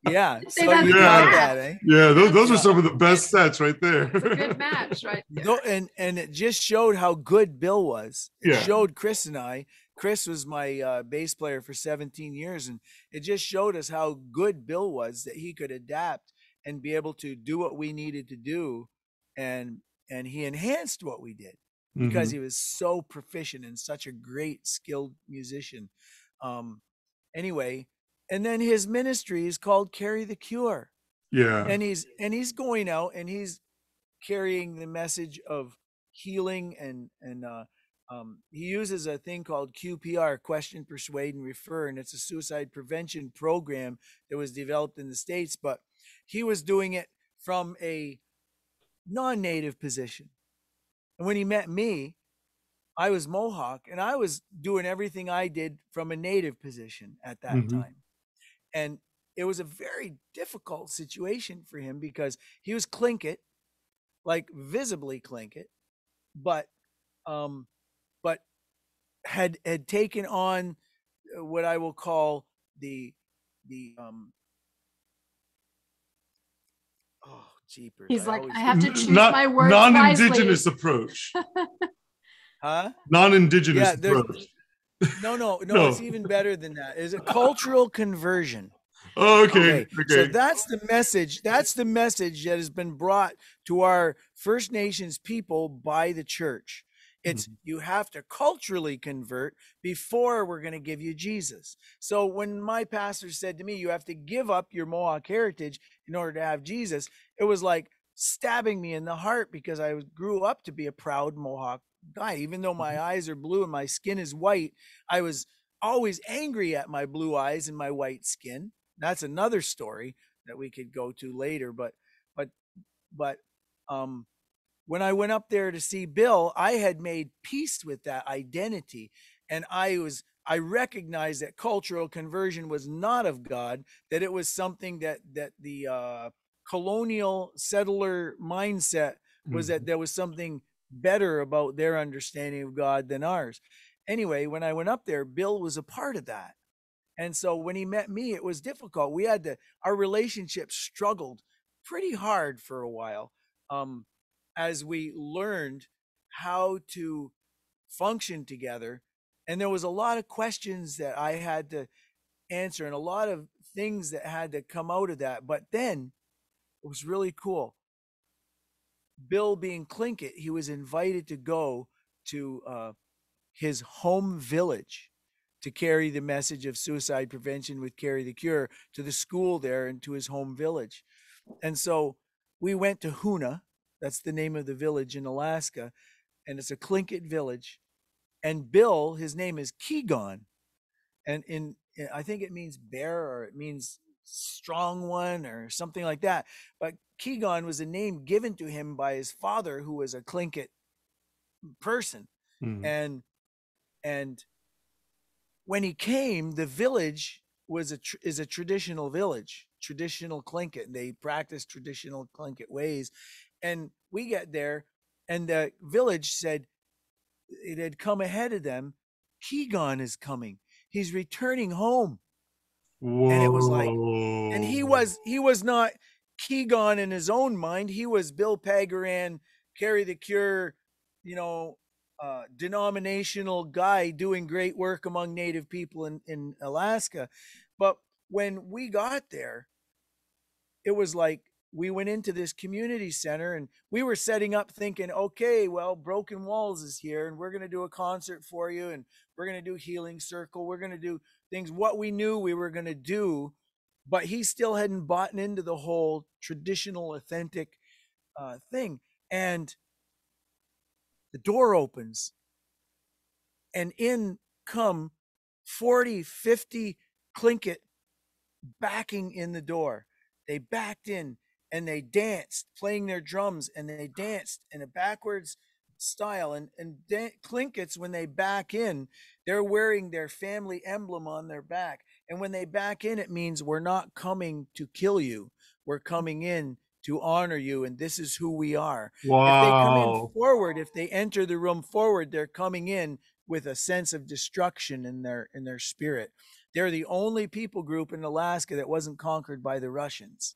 Yeah. So you got that, eh? Yeah, those are some of the best sets right there. It's a good match, right there. And it just showed how good Bill was. It showed Chris and I. Chris was my bass player for 17 years, and it just showed us how good Bill was, that he could adapt and be able to do what we needed to do, and he enhanced what we did because he was so proficient and such a great skilled musician. Anyway, and then his ministry is called Carry the Cure. Yeah. And he's going out and he's carrying the message of healing, and he uses a thing called QPR, question, persuade, and refer, and it's a suicide prevention program that was developed in the States, but he was doing it from a non-native position. And when he met me, I was Mohawk, and I was doing everything I did from a native position at that time. And it was a very difficult situation for him because he was Tlingit, like visibly Tlingit, but had taken on what I will call the oh jeepers. He's like, I have to choose my words non-indigenous wisely. Approach. Huh? Non-indigenous approach. No, it's even better than that. It's a cultural conversion. Oh, okay. So that's the message. That's the message that has been brought to our First Nations people by the church. It's you have to culturally convert before we're going to give you Jesus. So when my pastor said to me, you have to give up your Mohawk heritage in order to have Jesus, it was like stabbing me in the heart, because I grew up to be a proud Mohawk guy. Even though my eyes are blue and my skin is white, I was always angry at my blue eyes and my white skin. That's another story that we could go to later. But when I went up there to see Bill, I had made peace with that identity. And I recognized that cultural conversion was not of God, that it was something that the colonial settler mindset was, that there was something better about their understanding of God than ours. Anyway, when I went up there, Bill was a part of that. And so when he met me, it was difficult. Our relationship struggled pretty hard for a while, as we learned how to function together. And there was a lot of questions that I had to answer and a lot of things that had to come out of that. But then it was really cool. Bill, being Tlingit, he was invited to go to his home village to carry the message of suicide prevention with Carry the Cure to the school there and to his home village. And so we went to Hoona. That's the name of the village in Alaska. And it's a Tlingit village. And Bill, his name is Keegon. And I think it means bear, or it means strong one, or something like that. But Keegon was a name given to him by his father, who was a Tlingit person. And when he came, the village is a traditional village, traditional Tlingit. They practice traditional Tlingit ways. And we get there, and the village said it had come ahead of them. Keegon is coming. He's returning home. Whoa. And it was like, and he was not Keegon in his own mind. He was Bill Pagaran, Carry the Cure, denominational guy doing great work among Native people in Alaska. But when we got there, it was like we went into this community center, and we were setting up thinking, okay, well, Broken Walls is here and we're going to do a concert for you, and we're going to do Healing Circle. We're going to do things, what we knew we were going to do, but he still hadn't bought into the whole traditional, authentic thing. And the door opens, and in come 40, 50 Tlingit backing in the door. They backed in and they danced, playing their drums, and they danced in a backwards style. And Tlinkits, when they back in, they're wearing their family emblem on their back. And when they back in, it means we're not coming to kill you. We're coming in to honor you, and this is who we are. Wow. If they come in forward, if they enter the room forward, they're coming in with a sense of destruction in their spirit. They're the only people group in Alaska that wasn't conquered by the Russians.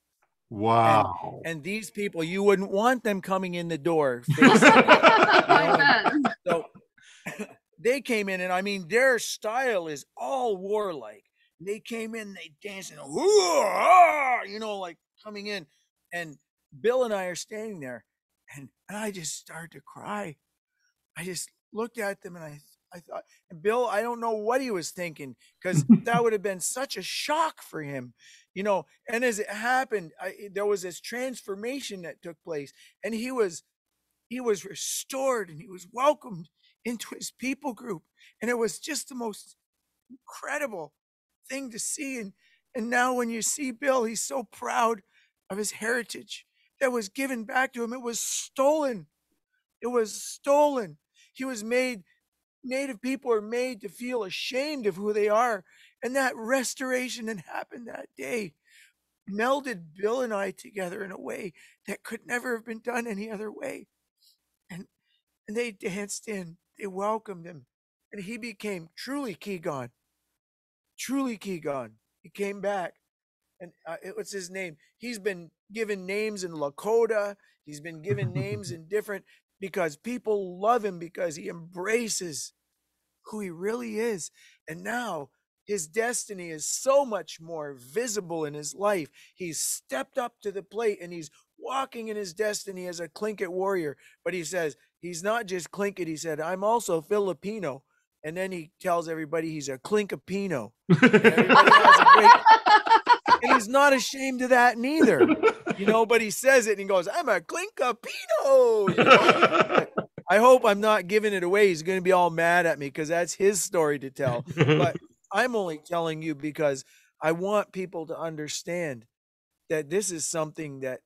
Wow. And these people, you wouldn't want them coming in the door facing you know? So they came in, and I mean, their style is all warlike. They came in, they danced, and you know, like coming in. And Bill and I are standing there, and I just started to cry. I just looked at them, and I thought, and Bill, I don't know what he was thinking, because that would have been such a shock for him, you know. And as it happened, there was this transformation that took place, and he was restored, and he was welcomed into his people group. And it was just the most incredible thing to see. And now when you see Bill, he's so proud of his heritage that was given back to him. It was stolen. It was stolen. He was made, Native people are made to feel ashamed of who they are. And that restoration that happened that day melded Bill and I together in a way that could never have been done any other way. And they danced in, they welcomed him, and he became truly Keegan. Truly Keegan. He came back. And what's his name? He's been given names in Lakota. He's been given names in different, because people love him because he embraces who he really is. And now his destiny is so much more visible in his life. He's stepped up to the plate, and he's walking in his destiny as a Tlingit warrior. But he says he's not just Tlingit. He said, I'm also Filipino. And then he tells everybody he's a Tlinkapino. And everybody has a great... And he's not ashamed of that neither, you know, but he says it and he goes, I'm a Tlinkapino. You know? I hope I'm not giving it away. He's going to be all mad at me because that's his story to tell. But I'm only telling you because I want people to understand that this is something that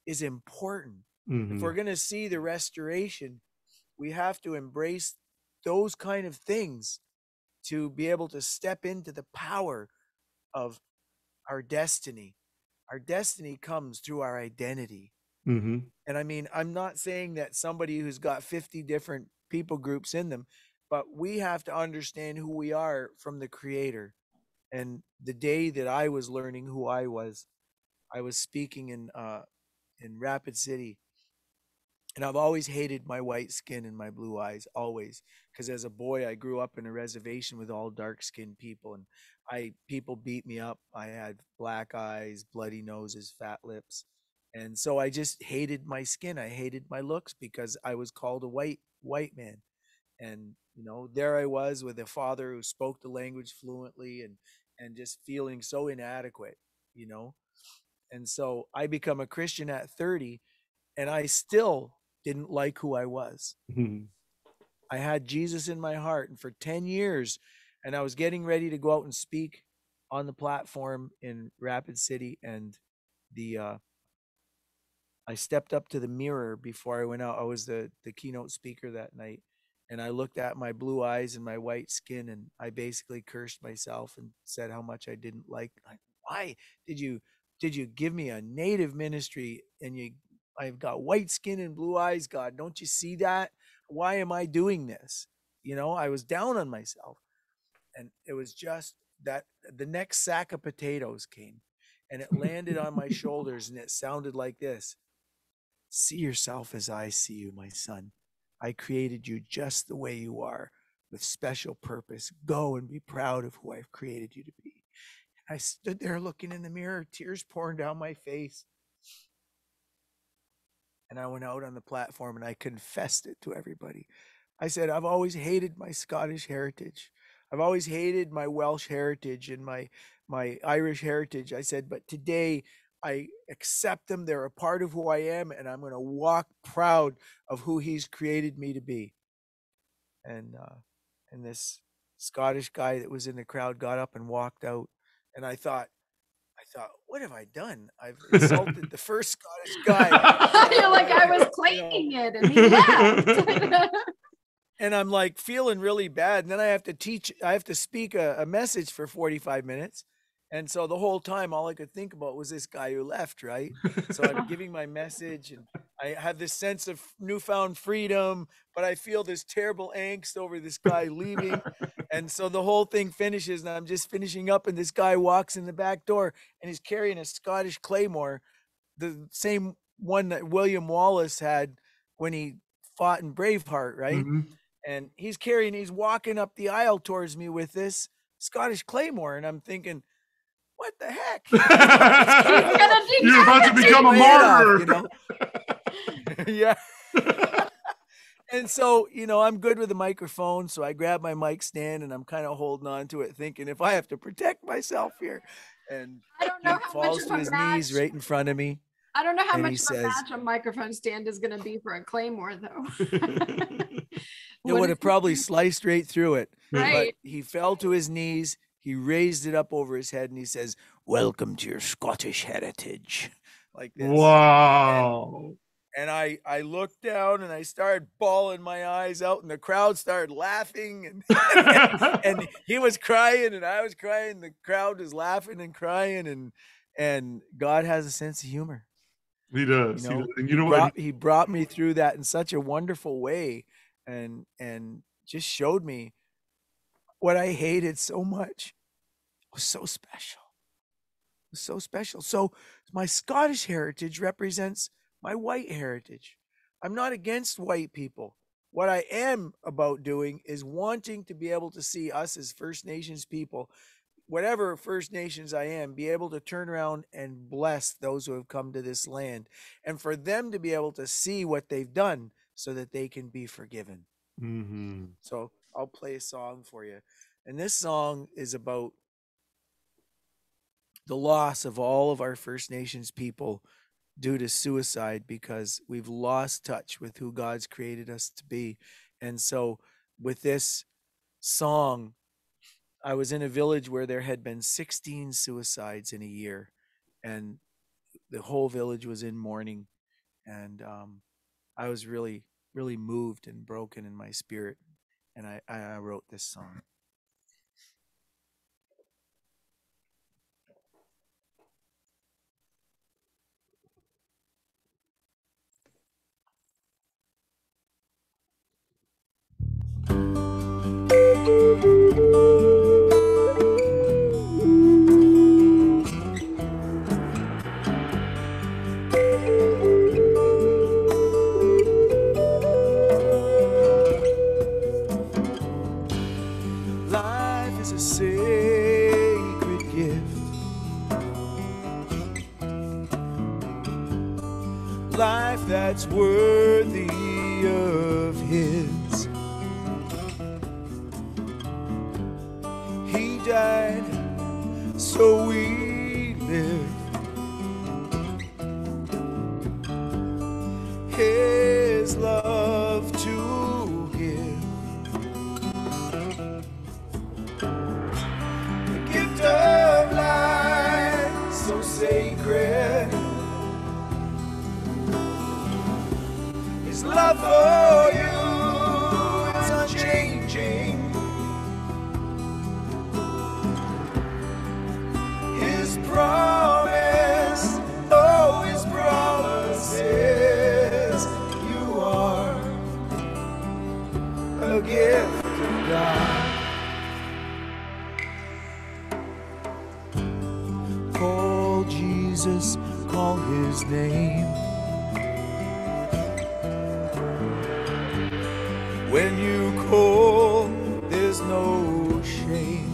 is important. Mm-hmm. If we're going to see the restoration, we have to embrace those kind of things to be able to step into the power of our destiny. Our destiny comes through our identity. Mm-hmm. And I mean, I'm not saying that somebody who's got 50 different people groups in them, but we have to understand who we are from the Creator. And the day that I was learning who I was speaking in Rapid City. And I've always hated my white skin and my blue eyes, always. Because as a boy, I grew up in a reservation with all dark-skinned people. And people beat me up. I had black eyes, bloody noses, fat lips. And so I just hated my skin. I hated my looks because I was called a white man. And, you know, there I was with a father who spoke the language fluently and just feeling so inadequate, you know. And so I become a Christian at 30, and I still didn't like who I was. Mm-hmm. I had Jesus in my heart, and for 10 years, and I was getting ready to go out and speak on the platform in Rapid City, and I stepped up to the mirror before I went out. I was the keynote speaker that night, and I looked at my blue eyes and my white skin, and I basically cursed myself and said how much I didn't like. Why did you give me a native ministry and I've got white skin and blue eyes? God, don't you see that? Why am I doing this? You know, I was down on myself. And it was just that the next sack of potatoes came, and it landed on my shoulders, and it sounded like this. See yourself as I see you, my son. I created you just the way you are, with special purpose. Go and be proud of who I've created you to be. I stood there looking in the mirror, tears pouring down my face. And I went out on the platform and I confessed it to everybody. I said, I've always hated my Scottish heritage. I've always hated my Welsh heritage and my Irish heritage. I said, but today I accept them. They're a part of who I am, and I'm going to walk proud of who he's created me to be. And this Scottish guy that was in the crowd got up and walked out. And I thought, what have I done? I've insulted the first Scottish guy. You're like, I was claiming it, and he left. And I'm like feeling really bad. And then I have to speak a message for 45 minutes. And so the whole time, all I could think about was this guy who left, right? So I'm giving my message, and I have this sense of newfound freedom, but I feel this terrible angst over this guy leaving. And so the whole thing finishes, and I'm just finishing up, and this guy walks in the back door, and he's carrying a Scottish claymore, the same one that William Wallace had when he fought in Braveheart, right? Mm-hmm. And he's walking up the aisle towards me with this Scottish claymore, and I'm thinking, what the heck? You're about to become a martyr. Off, yeah. And so, I'm good with the microphone. So I grab my mic stand and I'm kind of holding on to it, thinking if I have to protect myself here. And I don't know he falls to his knees right in front of me. I don't know how much of a match a microphone stand is going to be for a claymore, though. It would have probably sliced right through it. Right. But he fell to his knees. He raised it up over his head and he says, "Welcome to your Scottish heritage." Like this. Wow. And I looked down and I started bawling my eyes out, and the crowd started laughing, and he was crying and I was crying. The crowd was laughing and crying, and God has a sense of humor. He does. And what? He brought me through that in such a wonderful way, and just showed me what I hated so much was so special. It was so special. So my Scottish heritage represents my white heritage. I'm not against white people. What I am about doing is wanting to be able to see us as First Nations people, whatever First Nations I am, be able to turn around and bless those who have come to this land, and for them to be able to see what they've done so that they can be forgiven. Mm-hmm. So I'll play a song for you. And this song is about the loss of all of our First Nations people due to suicide, because we've lost touch with who God's created us to be. And so with this song, I was in a village where there had been 16 suicides in a year, and the whole village was in mourning. And I was really, really moved and broken in my spirit. And I wrote this song. Life is a sacred gift. Life that's worthy of His. He died so we live. His love to give. The gift of life so sacred. His love for you is unchanging. His promise, oh, His promises, you are a gift of God. Call Jesus, call His name. When you call, there's no shame.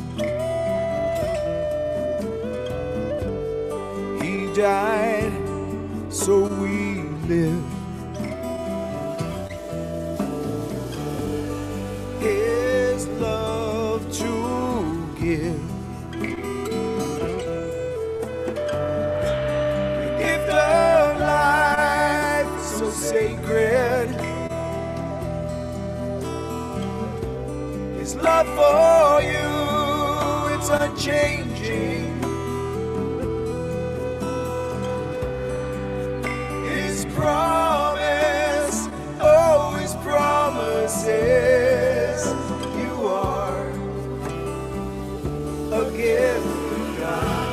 He died so we live. His love to give. The gift of life so sacred. His love for you, it's unchanging. His promise, oh, his promises. You are a gift from God.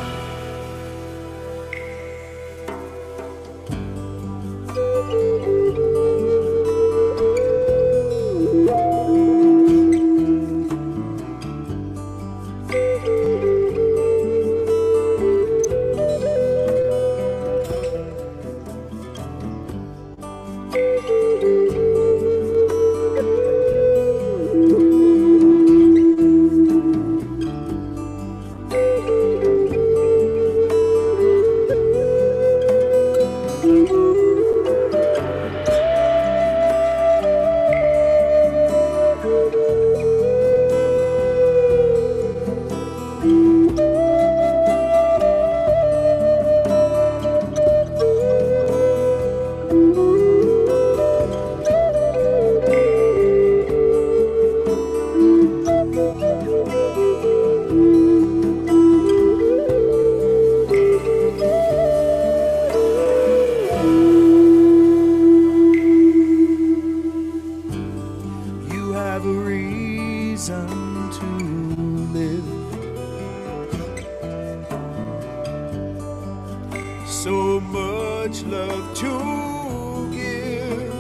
So much love to give.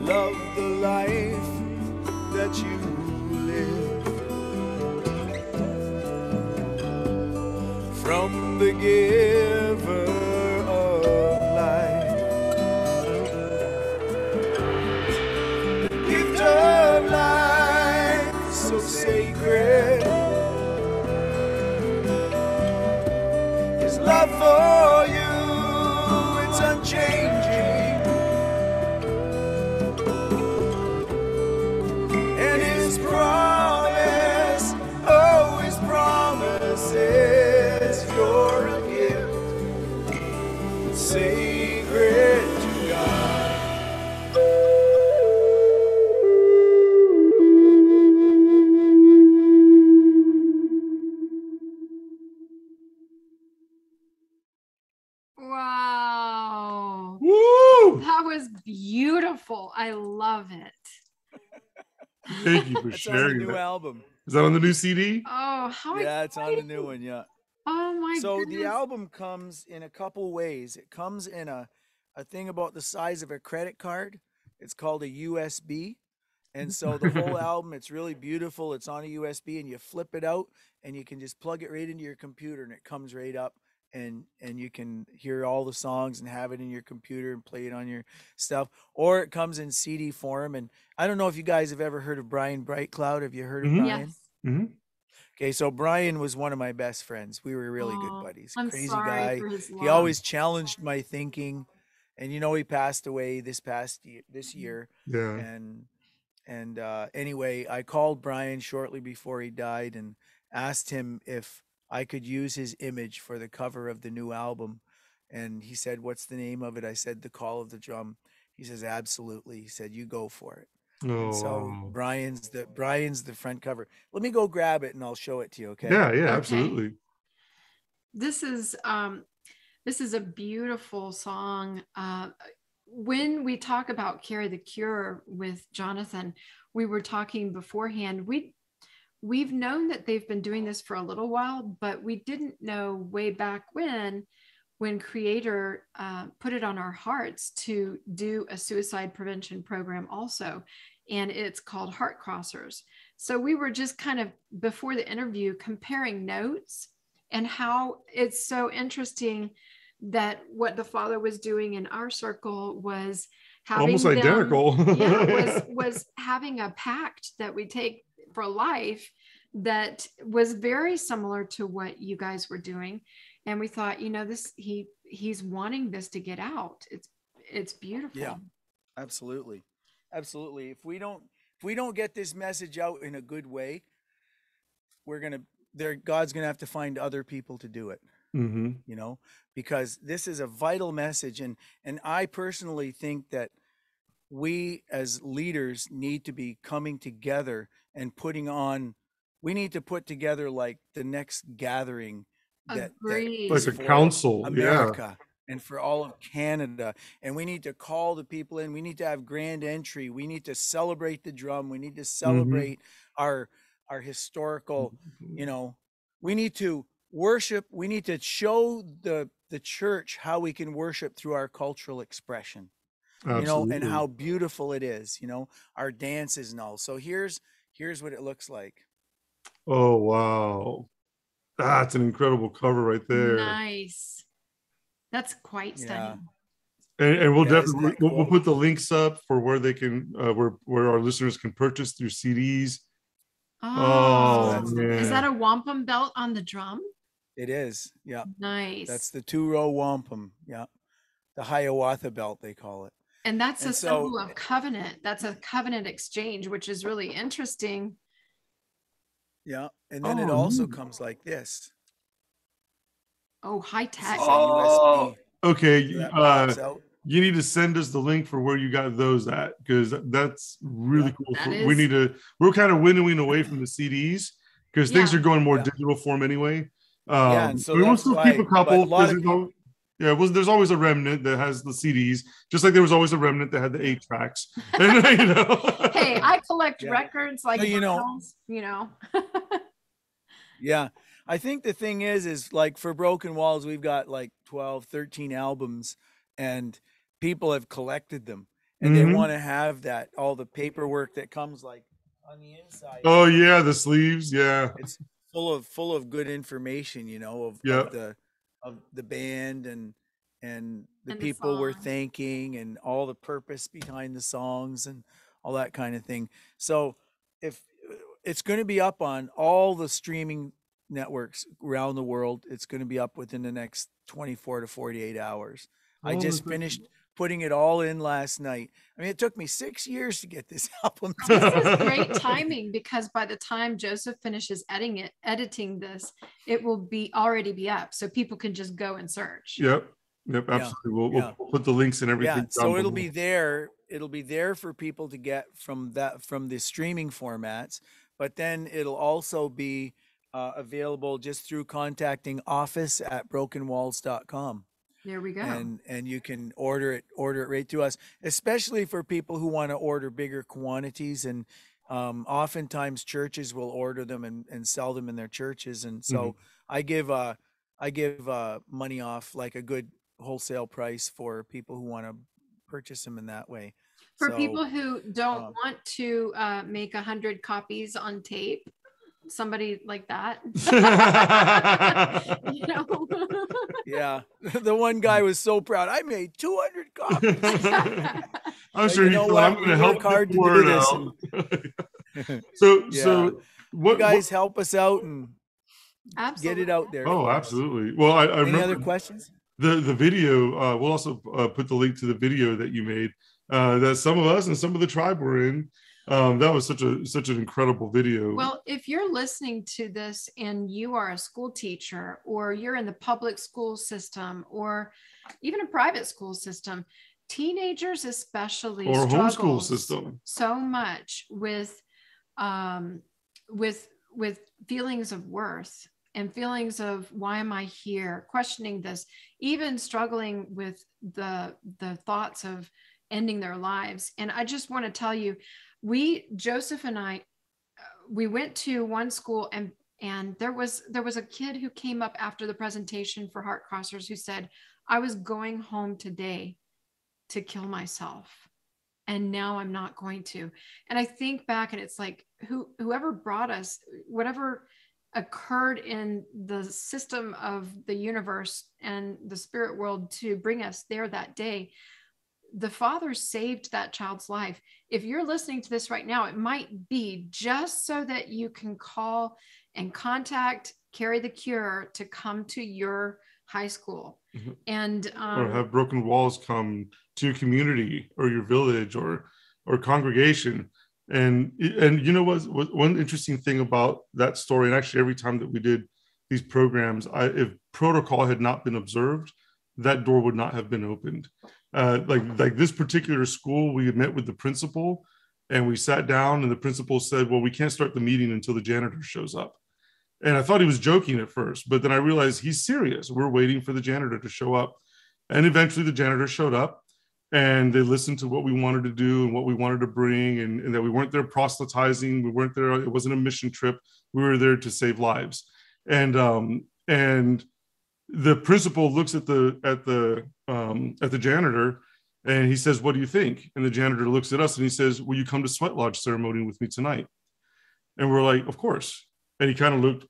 Love the life that you live. From the giver of life. The gift of life so sacred. Love for you, it's unchanging. And his promise, oh, his promises, you're a gift sacred to God. Wow. Woo! That was beautiful. I love it. Thank you for That's on the sharing new that. album. Is that on the new CD? Oh, how Yeah, it's on the exciting. new one, yeah. Oh my So goodness. the album comes in a couple ways. It comes in a thing about the size of a credit card. It's called a USB. And so the whole album, it's really beautiful. It's on a USB and you flip it out and you can just plug it right into your computer and it comes right up and you can hear all the songs and have it in your computer and play it on your stuff. Or it comes in CD form. And I don't know if you guys have ever heard of Brian Brightcloud. Have you heard of Mhm. Brian? Yes. Mm-hmm. Okay, so Brian was one of my best friends. We were really good Oh, buddies. I'm Crazy sorry guy. for his He loss. always challenged my thinking, and you know he passed away this year. Yeah. And anyway, I called Brian shortly before he died and asked him if I could use his image for the cover of the new album, and he said, "What's the name of it?" I said, "The Call of the Drum." He says, "Absolutely." He said, "You go for it." And so Oh, Brian's the front cover. Let me go grab it and I'll show it to you, okay? yeah, yeah, Okay. absolutely. This is a beautiful song. When we talk about Carry the Cure with Jonathan, we were talking beforehand. We've known that they've been doing this for a little while, but we didn't know way back when Creator put it on our hearts to do a suicide prevention program also, and it's called Heart Crossers. So we were just kind of before the interview comparing notes and how it's so interesting that what the Father was doing in our circle was having Almost them, identical. was having a pact that we take for life that was very similar to what you guys were doing. And we thought, you know, he's wanting this to get out. It's beautiful. Yeah, absolutely. Absolutely. If we don't get this message out in a good way, God's gonna have to find other people to do it. Mm-hmm. You know, because this is a vital message, and I personally think that we as leaders need to be coming together and we need to put together like the next gathering that Agreed. Like is a for council, yeah. America and for all of Canada. And we need to call the people in. We need to have grand entry. We need to celebrate the drum. We need to celebrate our historical, you know, we need to worship. We need to show the church how we can worship through our cultural expression. You know, and Absolutely. how beautiful it is, you know, our dances and all. So here's what it looks like. Oh, wow. That's an incredible cover right there. Nice. That's quite stunning. And we'll Yeah, isn't definitely that cool? we'll put the links up for where they can where our listeners can purchase through CDs. Oh, man. is that a wampum belt on the drum? It is. Yeah. Nice. That's the 2-row wampum. Yeah. The Hiawatha belt, they call it. And that's And a symbol of covenant. That's a covenant exchange, which is really interesting. Yeah. And then it also comes like this. Oh, high tech. Oh, okay. That pops out. You need to send us the link for where you got those at, because that's really cool. We're kind of winnowing away from the CDs because things are going more digital form anyway. And so we'll still keep a couple. There's always a remnant that has the CDs, just like there was always a remnant that had the 8 tracks. And, Hey, I collect records like vinyls, you know. Yeah. I think the thing is like for Broken Walls, we've got like 12, 13 albums, and people have collected them, and they want to have that, all the paperwork that comes like on the inside. Oh yeah, the sleeves. Yeah. It's full of good information, you know, of the band and the people we're thanking and all the purpose behind the songs and all that kind of thing. So if it's going to be up on all the streaming networks around the world, it's going to be up within the next 24 to 48 hours. I just finished putting it all in last night. I mean, it took me 6 years to get this album. This is great timing, because by the time Joseph finishes editing this, it will already be up, so people can just go and search. Yep, absolutely. We'll put the links and everything. So it'll be there. It'll be there for people to get from the streaming formats, but then it'll also be available just through contacting office@brokenwalls.com. There we go. And you can order it right to us, especially for people who want to order bigger quantities. And oftentimes churches will order them and sell them in their churches. And so I give money off, like a good wholesale price, for people who want to purchase them in that way. For people who don't want to make 100 copies on tape, somebody like that. You know? Yeah. The one guy was so proud. I made 200 copies. I'm sure he thought, I'm going to help hard to do this. So what, you guys help us out and absolutely get it out there. Oh, absolutely. Well, I Any remember other questions? The video, we'll also put the link to the video that you made, that some of us and some of the tribe were in. That was such an incredible video. Well, if you're listening to this and you are a school teacher, or you're in the public school system, or even a private school system, teenagers especially, or struggle homeschool system so much with feelings of worth and feelings of, why am I here? Questioning this, even struggling with the thoughts of ending their lives. And I just want to tell you, Joseph and I, we went to one school, and there was a kid who came up after the presentation for Heart Crossers who said, I was going home today to kill myself, and now I'm not going to. And I think back, and it's like, whoever brought us, whatever occurred in the system of the universe and the spirit world to bring us there that day, the Father saved that child's life. If you're listening to this right now, it might be just so that you can call and contact Carry the Cure to come to your high school. And or have Broken Walls come to your community or your village, or or congregation. And you know what, one interesting thing about that story, and actually every time that we did these programs, if protocol had not been observed, that door would not have been opened. Like this particular school, we had met with the principal and we sat down, and the principal said, well, we can't start the meeting until the janitor shows up. And I thought he was joking at first, but then I realized he's serious. We're waiting for the janitor to show up. And eventually the janitor showed up, and they listened to what we wanted to do and what we wanted to bring, and that we weren't there proselytizing. We weren't there. It wasn't a mission trip. We were there to save lives. And the principal looks at the janitor, and he says, what do you think? And the janitor looks at us and he says, will you come to Sweat Lodge ceremony with me tonight? And we're like, of course. And he kind of looked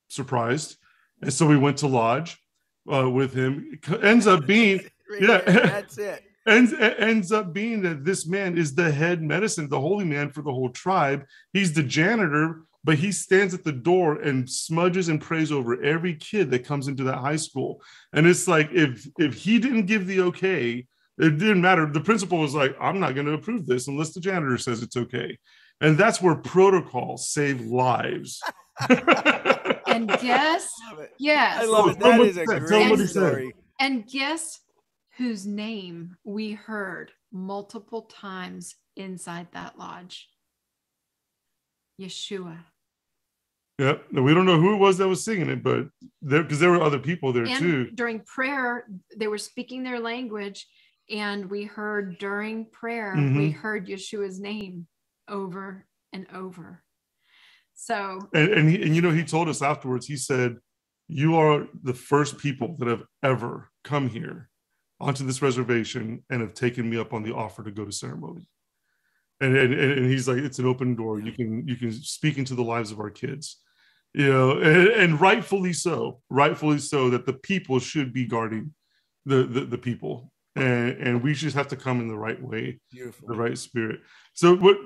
surprised. And so we went to Lodge with him. It ends up being, That's it. Ends up being that this man is the head medicine, the holy man for the whole tribe. He's the janitor, but he stands at the door and smudges and prays over every kid that comes into that high school. And it's like, if he didn't give the okay, it didn't matter. The principal was like, I'm not going to approve this unless the janitor says it's okay. And that's where protocol save lives. And guess, yes. I love it. That is a great story. And guess whose name we heard multiple times inside that lodge? Yeshua. Yeah, we don't know who it was that was singing it, but because there were other people there too. During prayer, they were speaking their language, and we heard during prayer, we heard Yeshua's name over and over. So, and he told us afterwards, he said, you are the first people that have ever come here onto this reservation and have taken me up on the offer to go to ceremony. And he's like, it's an open door. You can speak into the lives of our kids, and rightfully so that the people should be guarding the people. And we just have to come in the right way, Beautiful. The right spirit. So what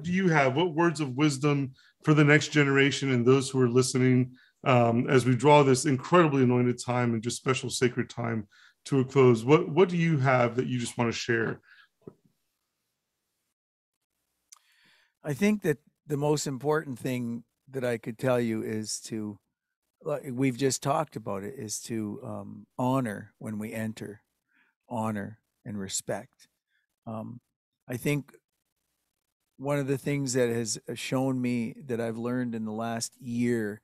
do you have? What words of wisdom for the next generation and those who are listening as we draw this incredibly anointed time and just special sacred time to a close? What do you have that you just want to share? I think that the most important thing that I could tell you is to, we've just talked about it, is to honor when we enter. Honor and respect. I think one of the things that has shown me that I've learned in the last year,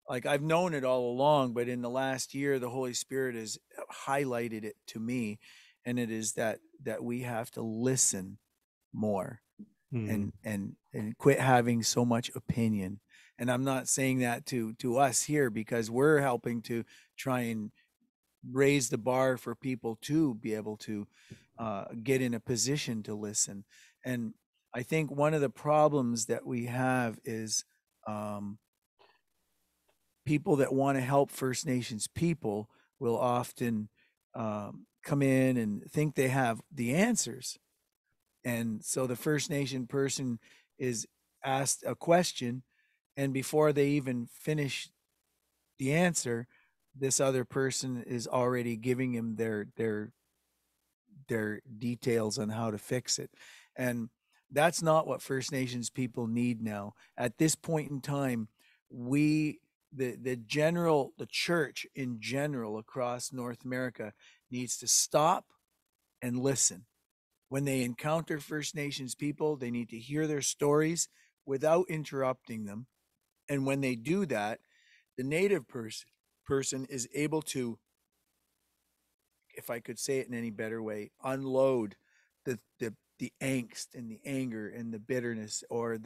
like I've known it all along, but in the last year, the Holy Spirit has highlighted it to me, and it is that we have to listen more and quit having so much opinion. And I'm not saying that to us here, because we're helping to try and raise the bar for people to be able to get in a position to listen. And I think one of the problems that we have is people that want to help First Nations people will often come in and think they have the answers. And so the First Nation person is asked a question, and before they even finish the answer, this other person is already giving him their details on how to fix it. And that's not what First Nations people need now. At this point in time, the church in general across North America needs to stop and listen. When they encounter First Nations people, they need to hear their stories without interrupting them. And when they do that, the Native person is able to, if I could say it in any better way, unload the angst and the anger and the bitterness or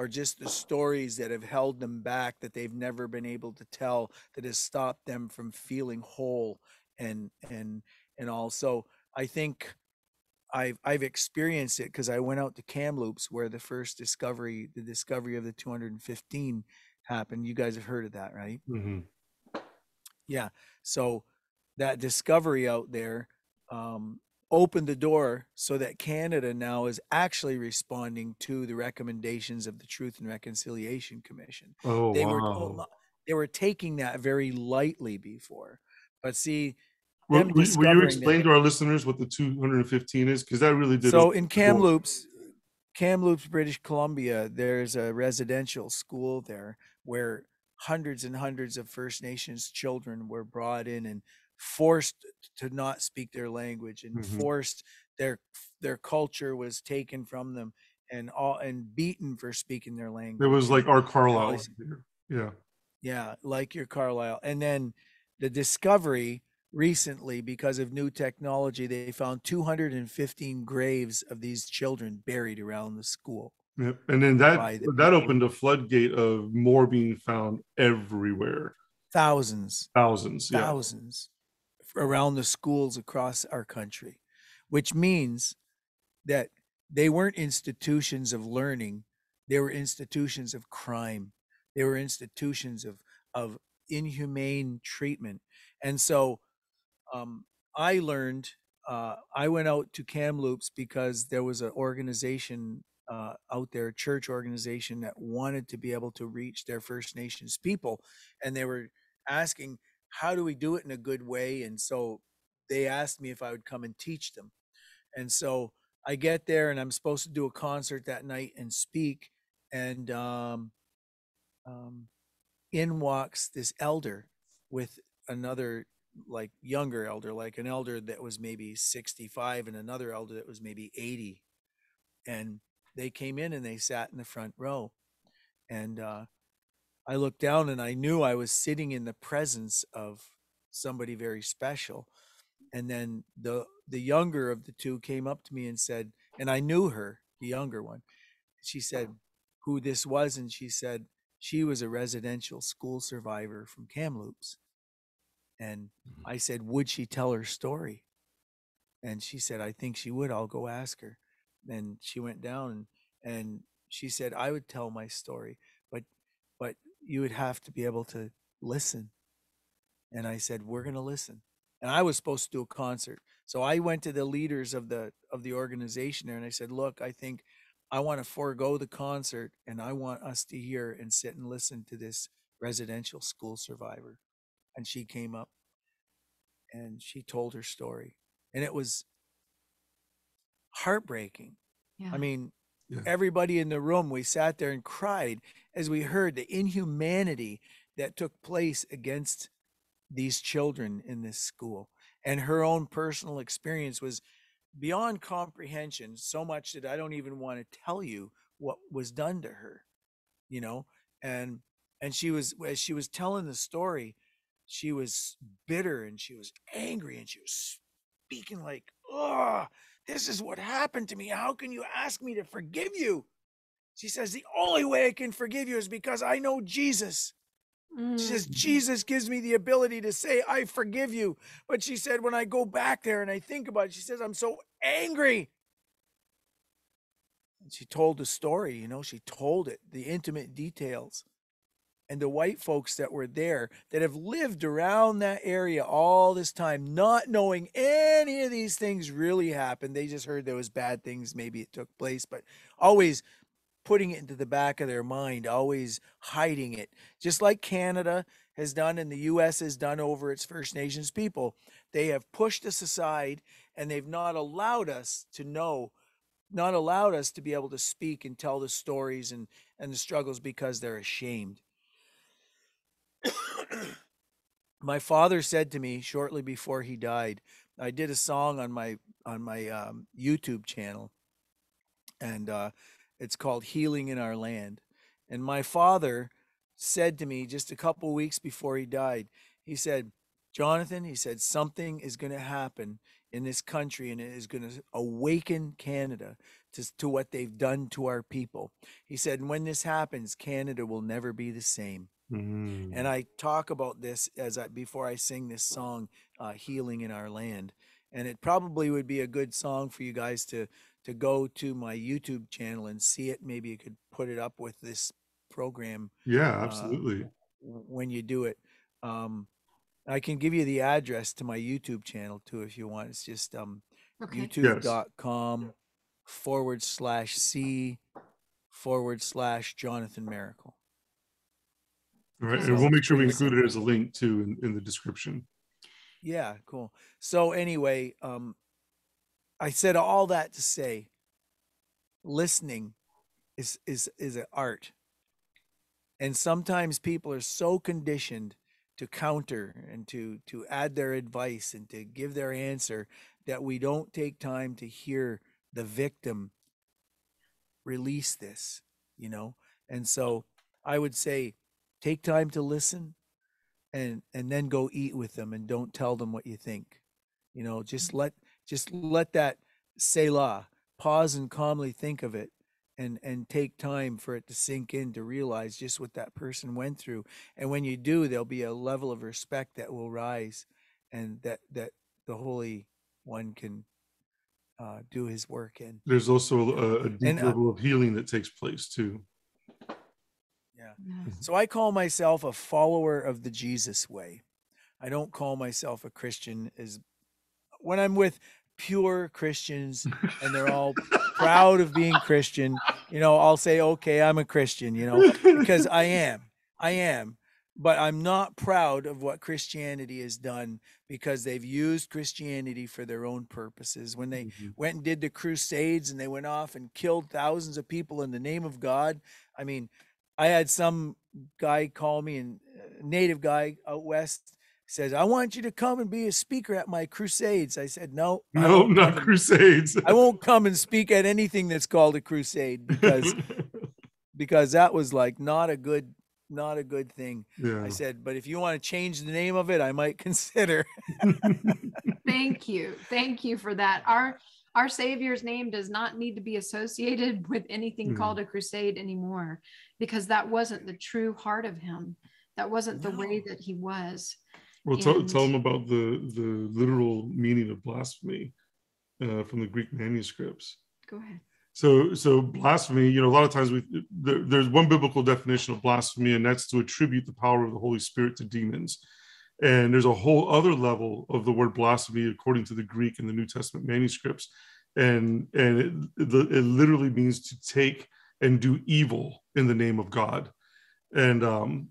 just the stories that have held them back, that they've never been able to tell, that has stopped them from feeling whole and also I think I've experienced it because I went out to Kamloops where the discovery of the 215 happened. You guys have heard of that, right? Mm-hmm. Yeah. So that discovery out there opened the door so that Canada now is actually responding to the recommendations of the Truth and Reconciliation Commission. Oh, wow. They were taking that very lightly before. But see, them Will you discovering explain to our listeners what the 215 is? Because that really did. So in Kamloops, British Columbia, there's a residential school there where hundreds and hundreds of First Nations children were brought in and forced to not speak their language, and forced their culture was taken from them, and beaten for speaking their language. It was like our Carlisle. Yeah, like your Carlisle. And then the discovery recently, because of new technology, they found 215 graves of these children buried around the school. Yep. And then that opened a floodgate of more being found everywhere. Thousands yeah. around the schools across our country, which means that they weren't institutions of learning. They were institutions of crime. They were institutions of inhumane treatment. And so I learned, I went out to Kamloops because there was an organization out there, a church organization that wanted to be able to reach their First Nations people. And they were asking, how do we do it in a good way? And so they asked me if I would come and teach them. And so I get there and I'm supposed to do a concert that night and speak. And in walks this elder with another like younger elder, like an elder that was maybe 65 and another elder that was maybe 80. And they came in and they sat in the front row. And I looked down and I knew I was sitting in the presence of somebody very special. And then the younger of the two came up to me and said, and I knew her, the younger one. She said who this was, and she said she was a residential school survivor from Kamloops. And I said, would she tell her story? And she said, I think she would. I'll go ask her. And she went down and she said, I would tell my story, but you would have to be able to listen. And I said, we're going to listen. And I was supposed to do a concert. So I went to the leaders of the organization there and I said, look, I think I want to forego the concert and I want us to hear and sit and listen to this residential school survivor. And she came up and she told her story. And it was heartbreaking. Yeah. I mean, everybody in the room, we sat there and cried as we heard the inhumanity that took place against these children in this school. And her own personal experience was beyond comprehension, so much that I don't even want to tell you what was done to her, you know. And she was, as she was telling the story, she was bitter and she was angry and she was speaking like, oh, this is what happened to me. How can you ask me to forgive you? She says, the only way I can forgive you is because I know Jesus. She says, Jesus gives me the ability to say, I forgive you. But she said, when I go back there and I think about it, she says, I'm so angry. And she told the story, you know, she told it, the intimate details. And the white folks that were there that have lived around that area all this time, not knowing any of these things really happened. They just heard there was bad things, maybe it took place, but always putting it into the back of their mind, always hiding it, just like Canada has done and the U.S. has done over its First Nations people. They have pushed us aside and they've not allowed us to know, not allowed us to be able to speak and tell the stories and the struggles because they're ashamed. My father said to me shortly before he died, I did a song on my YouTube channel, and it's called Healing in Our Land. And my father said to me just a couple weeks before he died, he said, Jonathan, he said, something is going to happen in this country and it is going to awaken Canada to what they've done to our people. He said, and when this happens, Canada will never be the same. And I talk about this before I sing this song, Healing in Our Land. And it probably would be a good song for you guys to go to my YouTube channel and see it. Maybe you could put it up with this program. Yeah, absolutely. When you do it. I can give you the address to my YouTube channel too, if you want. It's just youtube.com/C/Jonathan Maracle. All right, and we'll make sure we include it as a link too in the description. Yeah, cool. So anyway, I said all that to say listening is an art. And sometimes people are so conditioned to counter and to add their advice and to give their answer that we don't take time to hear the victim release this, you know? And so I would say take time to listen and then go eat with them and don't tell them what you think. You know, just let that Selah, pause and calmly think of it and take time for it to sink in to realize just what that person went through. And when you do, there'll be a level of respect that will rise and that the Holy One can do his work in. There's also a deep And level of healing that takes place too. yeah. Yes. So I call myself a follower of the Jesus way. I don't call myself a Christian. As when I'm with pure Christians and they're all proud of being Christian, you know, I'll say, okay, I'm a Christian, you know, because I am, but I'm not proud of what Christianity has done because they've used Christianity for their own purposes. When they went and did the Crusades and they went off and killed thousands of people in the name of God. I mean, I had some guy call me, and native guy out west says, I want you to come and be a speaker at my crusades. I said, no, No, not crusades. I won't come and speak at anything that's called a crusade because that was like not a good thing. Yeah. I said, but if you want to change the name of it, I might consider. Thank you for that. Our Savior's name does not need to be associated with anything called a crusade anymore, because that wasn't the true heart of him. That wasn't the way that he was. Well, tell them about the literal meaning of blasphemy from the Greek manuscripts. Go ahead. So blasphemy, you know, a lot of times there's one biblical definition of blasphemy, and that's to attribute the power of the Holy Spirit to demons. And there's a whole other level of the word blasphemy according to the Greek and the New Testament manuscripts, and it literally means to take and do evil in the name of God, and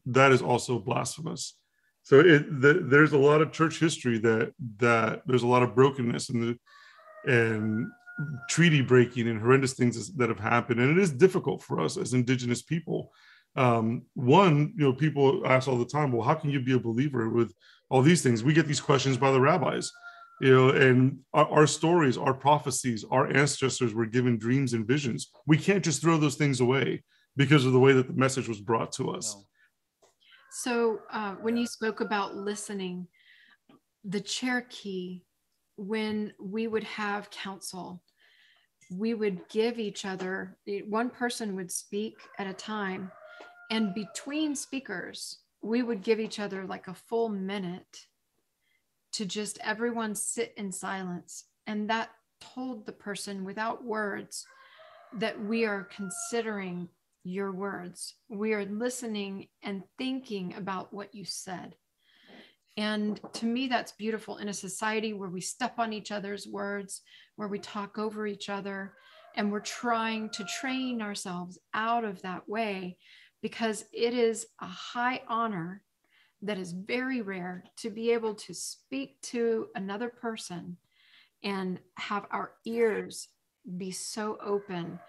that is also blasphemous. So there's a lot of church history that there's a lot of brokenness and treaty breaking and horrendous things that have happened, and it is difficult for us as Indigenous people. One, you know, people ask all the time, well, how can you be a believer with all these things? We get these questions by the rabbis, you know, and our stories, our prophecies, our ancestors were given dreams and visions. We can't just throw those things away because of the way that the message was brought to us. No. So when you spoke about listening, the Cherokee, when we would have counsel, we would give each other, one person would speak at a time, and between speakers, we would give each other like a full minute to just everyone sit in silence. And that told the person without words that we are considering your words. We are listening and thinking about what you said. And to me, that's beautiful in a society where we step on each other's words, where we talk over each other, and we're trying to train ourselves out of that way, because it is a high honor that is very rare to be able to speak to another person and have our ears be so open,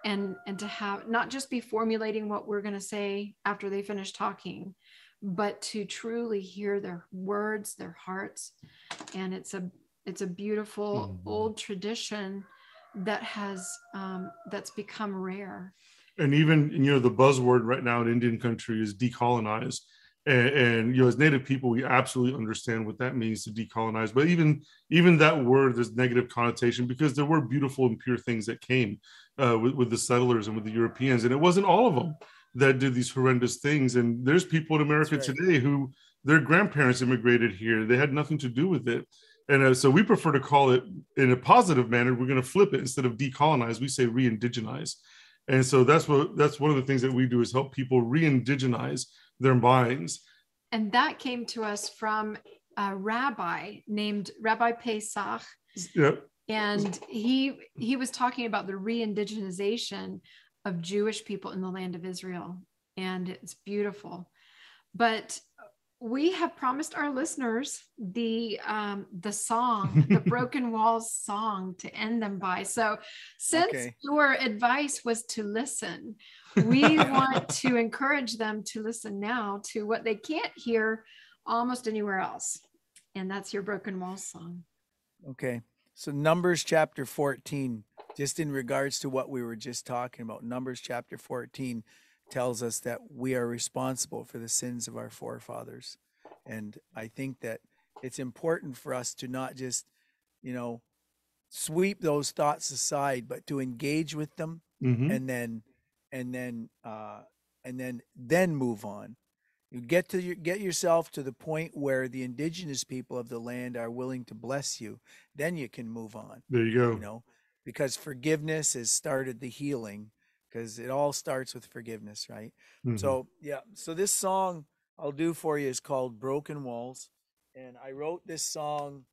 and to have not just be formulating what we're going to say after they finish talking, but to truly hear their words, their hearts. And it's a beautiful old tradition that has that's become rare. And even, you know, the buzzword right now in Indian country is decolonize. And you know, as Native people, we absolutely understand what that means to decolonize. But even that word, there's negative connotation, because there were beautiful and pure things that came with the settlers and with the Europeans, and it wasn't all of them that did these horrendous things. And there's people in America today who their grandparents immigrated here; they had nothing to do with it. And so we prefer to call it in a positive manner. We're going to flip it. Instead of decolonize, we say re-indigenize. And so that's one of the things that we do, is help people re-indigenize their minds. And that came to us from a rabbi named Rabbi Pesach. Yep. And he was talking about the re-indigenization of Jewish people in the land of Israel. And it's beautiful. But we have promised our listeners the song, the Broken Walls song to end them by. So since your advice was to listen, we want to encourage them to listen now to what they can't hear almost anywhere else. And that's your Broken Walls song. Okay. So Numbers chapter 14, just in regards to what we were just talking about, Numbers chapter 14 tells us that we are responsible for the sins of our forefathers. And I think that it's important for us to not just, sweep those thoughts aside, but to engage with them and then move on. You get yourself to the point where the indigenous people of the land are willing to bless you, then you can move on. There you go. Because forgiveness has started the healing, because it all starts with forgiveness, right? So this song I'll do for you is called Broken Walls, and I wrote this song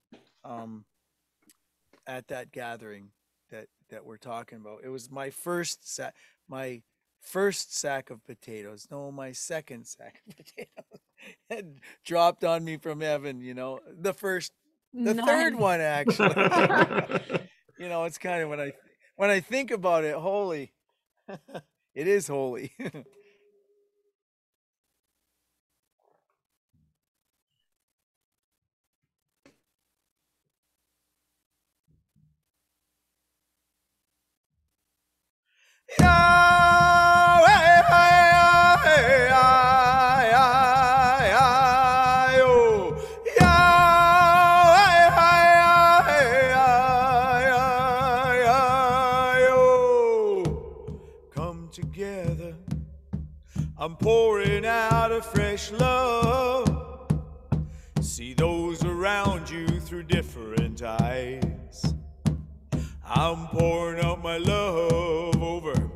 at that gathering that we're talking about. It was my first sack of potatoes. No, my second sack of potatoes had dropped on me from heaven, the third one, actually. It's kind of when I think about it, holy, it is holy. Come together, I'm pouring out a fresh love. See those around you through different eyes. I'm pouring out my love over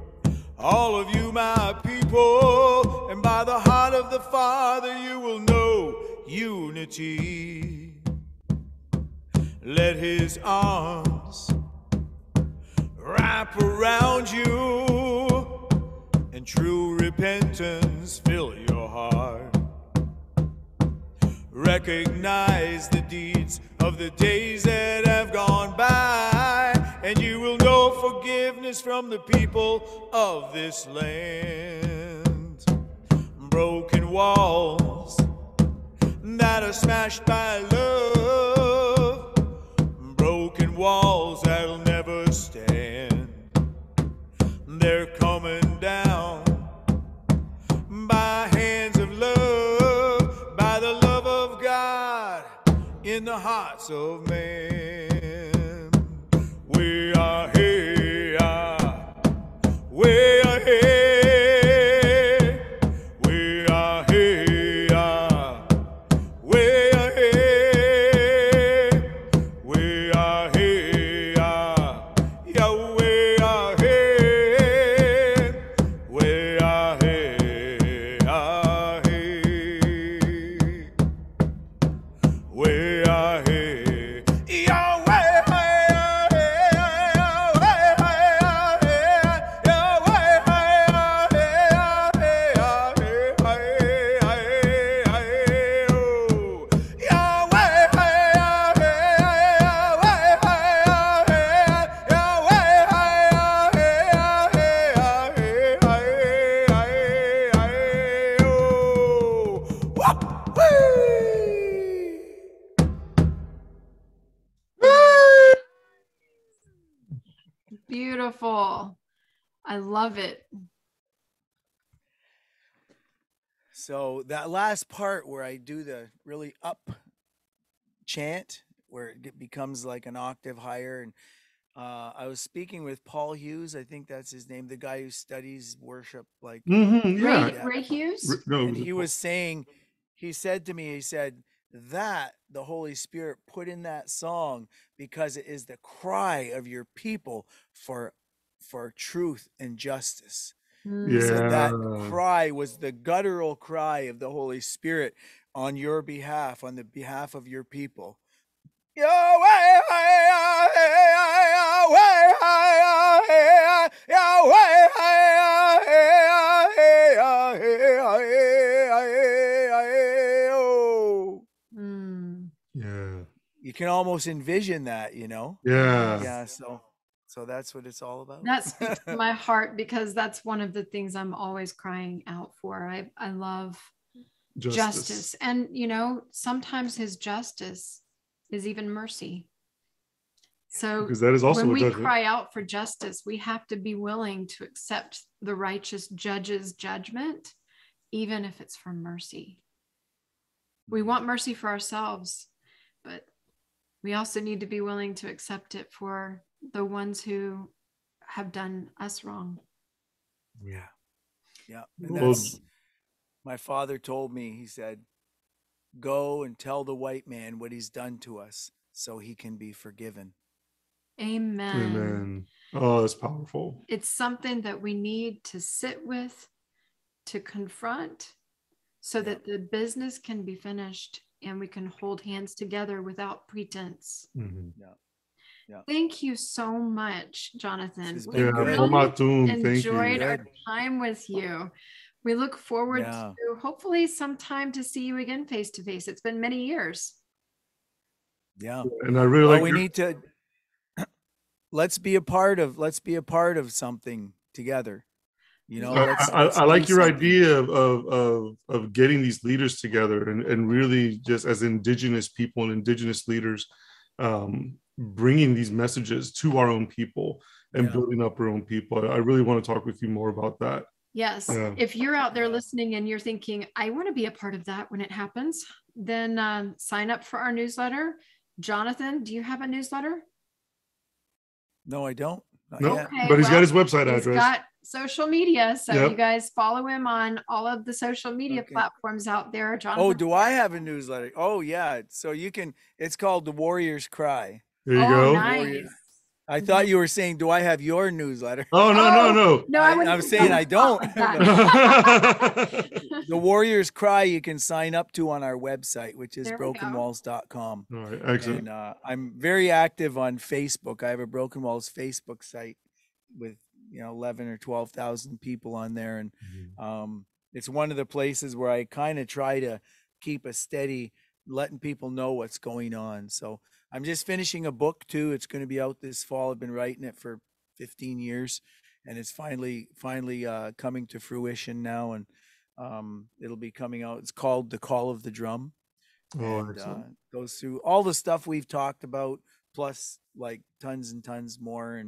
all of you, my people, and by the heart of the Father you will know unity. Let his arms wrap around you, and true repentance fill your heart. Recognize the deeds of the days that have gone by, and you will know forgiveness from the people of this land. Broken walls that are smashed by love, broken walls that'll never stand. They're coming down by hands of love, by the love of God in the hearts of man. We are here, we are here, we are here, we are here, we are here, yeah, we are here, we are here, we are here, Beautiful. I love it. So that last part where I do the really up chant, where it becomes like an octave higher, and I was speaking with Paul Hughes, I think that's his name, the guy who studies worship, like Ray Hughes. And he was saying, he said to me, that the Holy Spirit put in that song because it is the cry of your people for truth and justice. Yeah. So that cry was the guttural cry of the Holy Spirit on your behalf, on the behalf of your people. can almost envision that, you know? Yeah. Yeah. So that's what it's all about. That speaks to my heart, because that's one of the things I'm always crying out for. I love justice. And, you know, sometimes his justice is even mercy. So Because that is also when a we judgment. cry out for justice, we have to be willing to accept the righteous judge's judgment, even if it's for mercy. We want mercy for ourselves, but we also need to be willing to accept it for the ones who have done us wrong. Yeah. Yeah. And Well, that's, my father told me, he said, go and tell the white man what he's done to us so he can be forgiven. Amen. amen. Oh, that's powerful. It's something that we need to sit with, to confront, so that the business can be finished and we can hold hands together without pretense. Mhm. Yeah. Thank you so much, Jonathan. This has We been good. really Matum, thank enjoyed you. our Good. time with you. We look forward Yeah. to hopefully sometime to see you again face to face. It's been many years. And Yeah. I really Well, like we your- need to let's be a part of something together. You know, Yeah. let's I like do your something. idea of getting these leaders together and really just as indigenous people and indigenous leaders, bringing these messages to our own people and Yeah. building up our own people. I really want to talk with you more about that. Yes. Yeah. If you're out there listening and you're thinking, I want to be a part of that when it happens, then sign up for our newsletter. Jonathan, do you have a newsletter? No, I don't. Not No, yet. Okay, but he's well, got his website He's address. got social media. So Yep. you guys follow him on all of the social media Okay. platforms out there. Jonathan. Oh, do I have a newsletter? Oh, yeah. So you can, it's called The Warrior's Cry. There you Oh, go. nice. Warrior. I thought you were saying, do I have your newsletter? Oh, no. No, I wouldn't I'm saying I don't. like that. The Warrior's Cry you can sign up to on our website, which is There we go. brokenwalls.com. All right, excellent. And I'm very active on Facebook. I have a Broken Walls Facebook site with 11 or 12,000 people on there, and it's one of the places where I kind of try to keep a steady, letting people know what's going on. So I'm just finishing a book too. It's going to be out this fall. I've been writing it for 15 years, and it's finally coming to fruition now, and it'll be coming out. It's called The Call of the Drum. Oh, And excellent. goes through all the stuff we've talked about, plus like tons and tons more.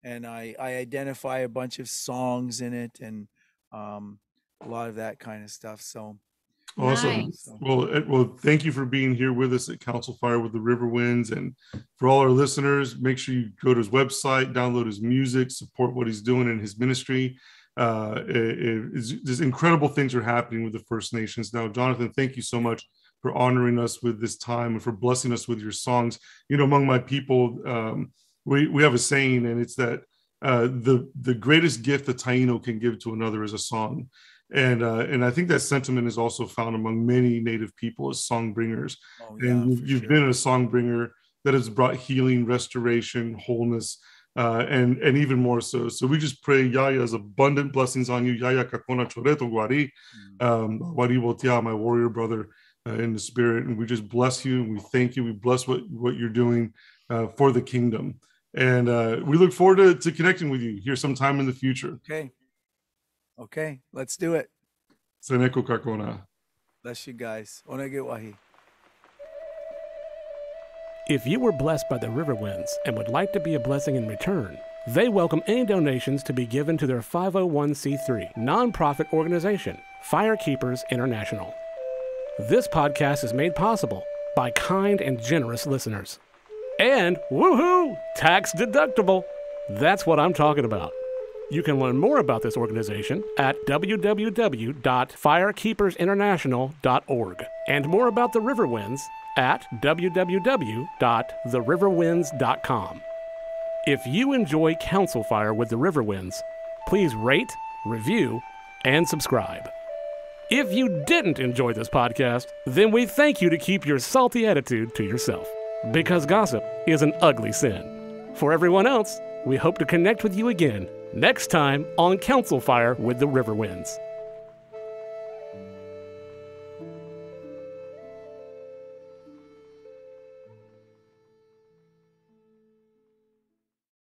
And I identify a bunch of songs in it, and a lot of that kind of stuff. So Awesome. Nice. Well, thank you for being here with us at Council Fire with the RiverWinds. And for all our listeners, make sure you go to his website, download his music, support what he's doing in his ministry. There's incredible things are happening with the First Nations. Now, Jonathan, thank you so much for honoring us with this time and for blessing us with your songs. Among my people, we have a saying, and it's that the greatest gift a Taino can give to another is a song. And I think that sentiment is also found among many Native people as song bringers. Oh, And for you've sure. been a song bringer that has brought healing, restoration, wholeness, and even more so. So we just pray Yaya's abundant blessings on you. Yaya kakona choreto guari, wari wotia, my warrior brother in the spirit. And we just bless you and we thank you. We bless what you're doing for the kingdom. And we look forward to connecting with you here sometime in the future. Okay, let's do it. Seneko kakona. Bless you guys. Onege wahi. If you were blessed by the RiverWinds and would like to be a blessing in return, they welcome any donations to be given to their 501c3 nonprofit organization, Firekeepers International. This podcast is made possible by kind and generous listeners. And, woohoo, tax deductible. That's what I'm talking about. You can learn more about this organization at www.firekeepersinternational.org and more about the RiverWinds at www.theriverwinds.com. If you enjoy Council Fire with the RiverWinds, please rate, review, and subscribe. If you didn't enjoy this podcast, then we thank you to keep your salty attitude to yourself, because gossip is an ugly sin. For everyone else, we hope to connect with you again next time on Council Fire with the RiverWinds.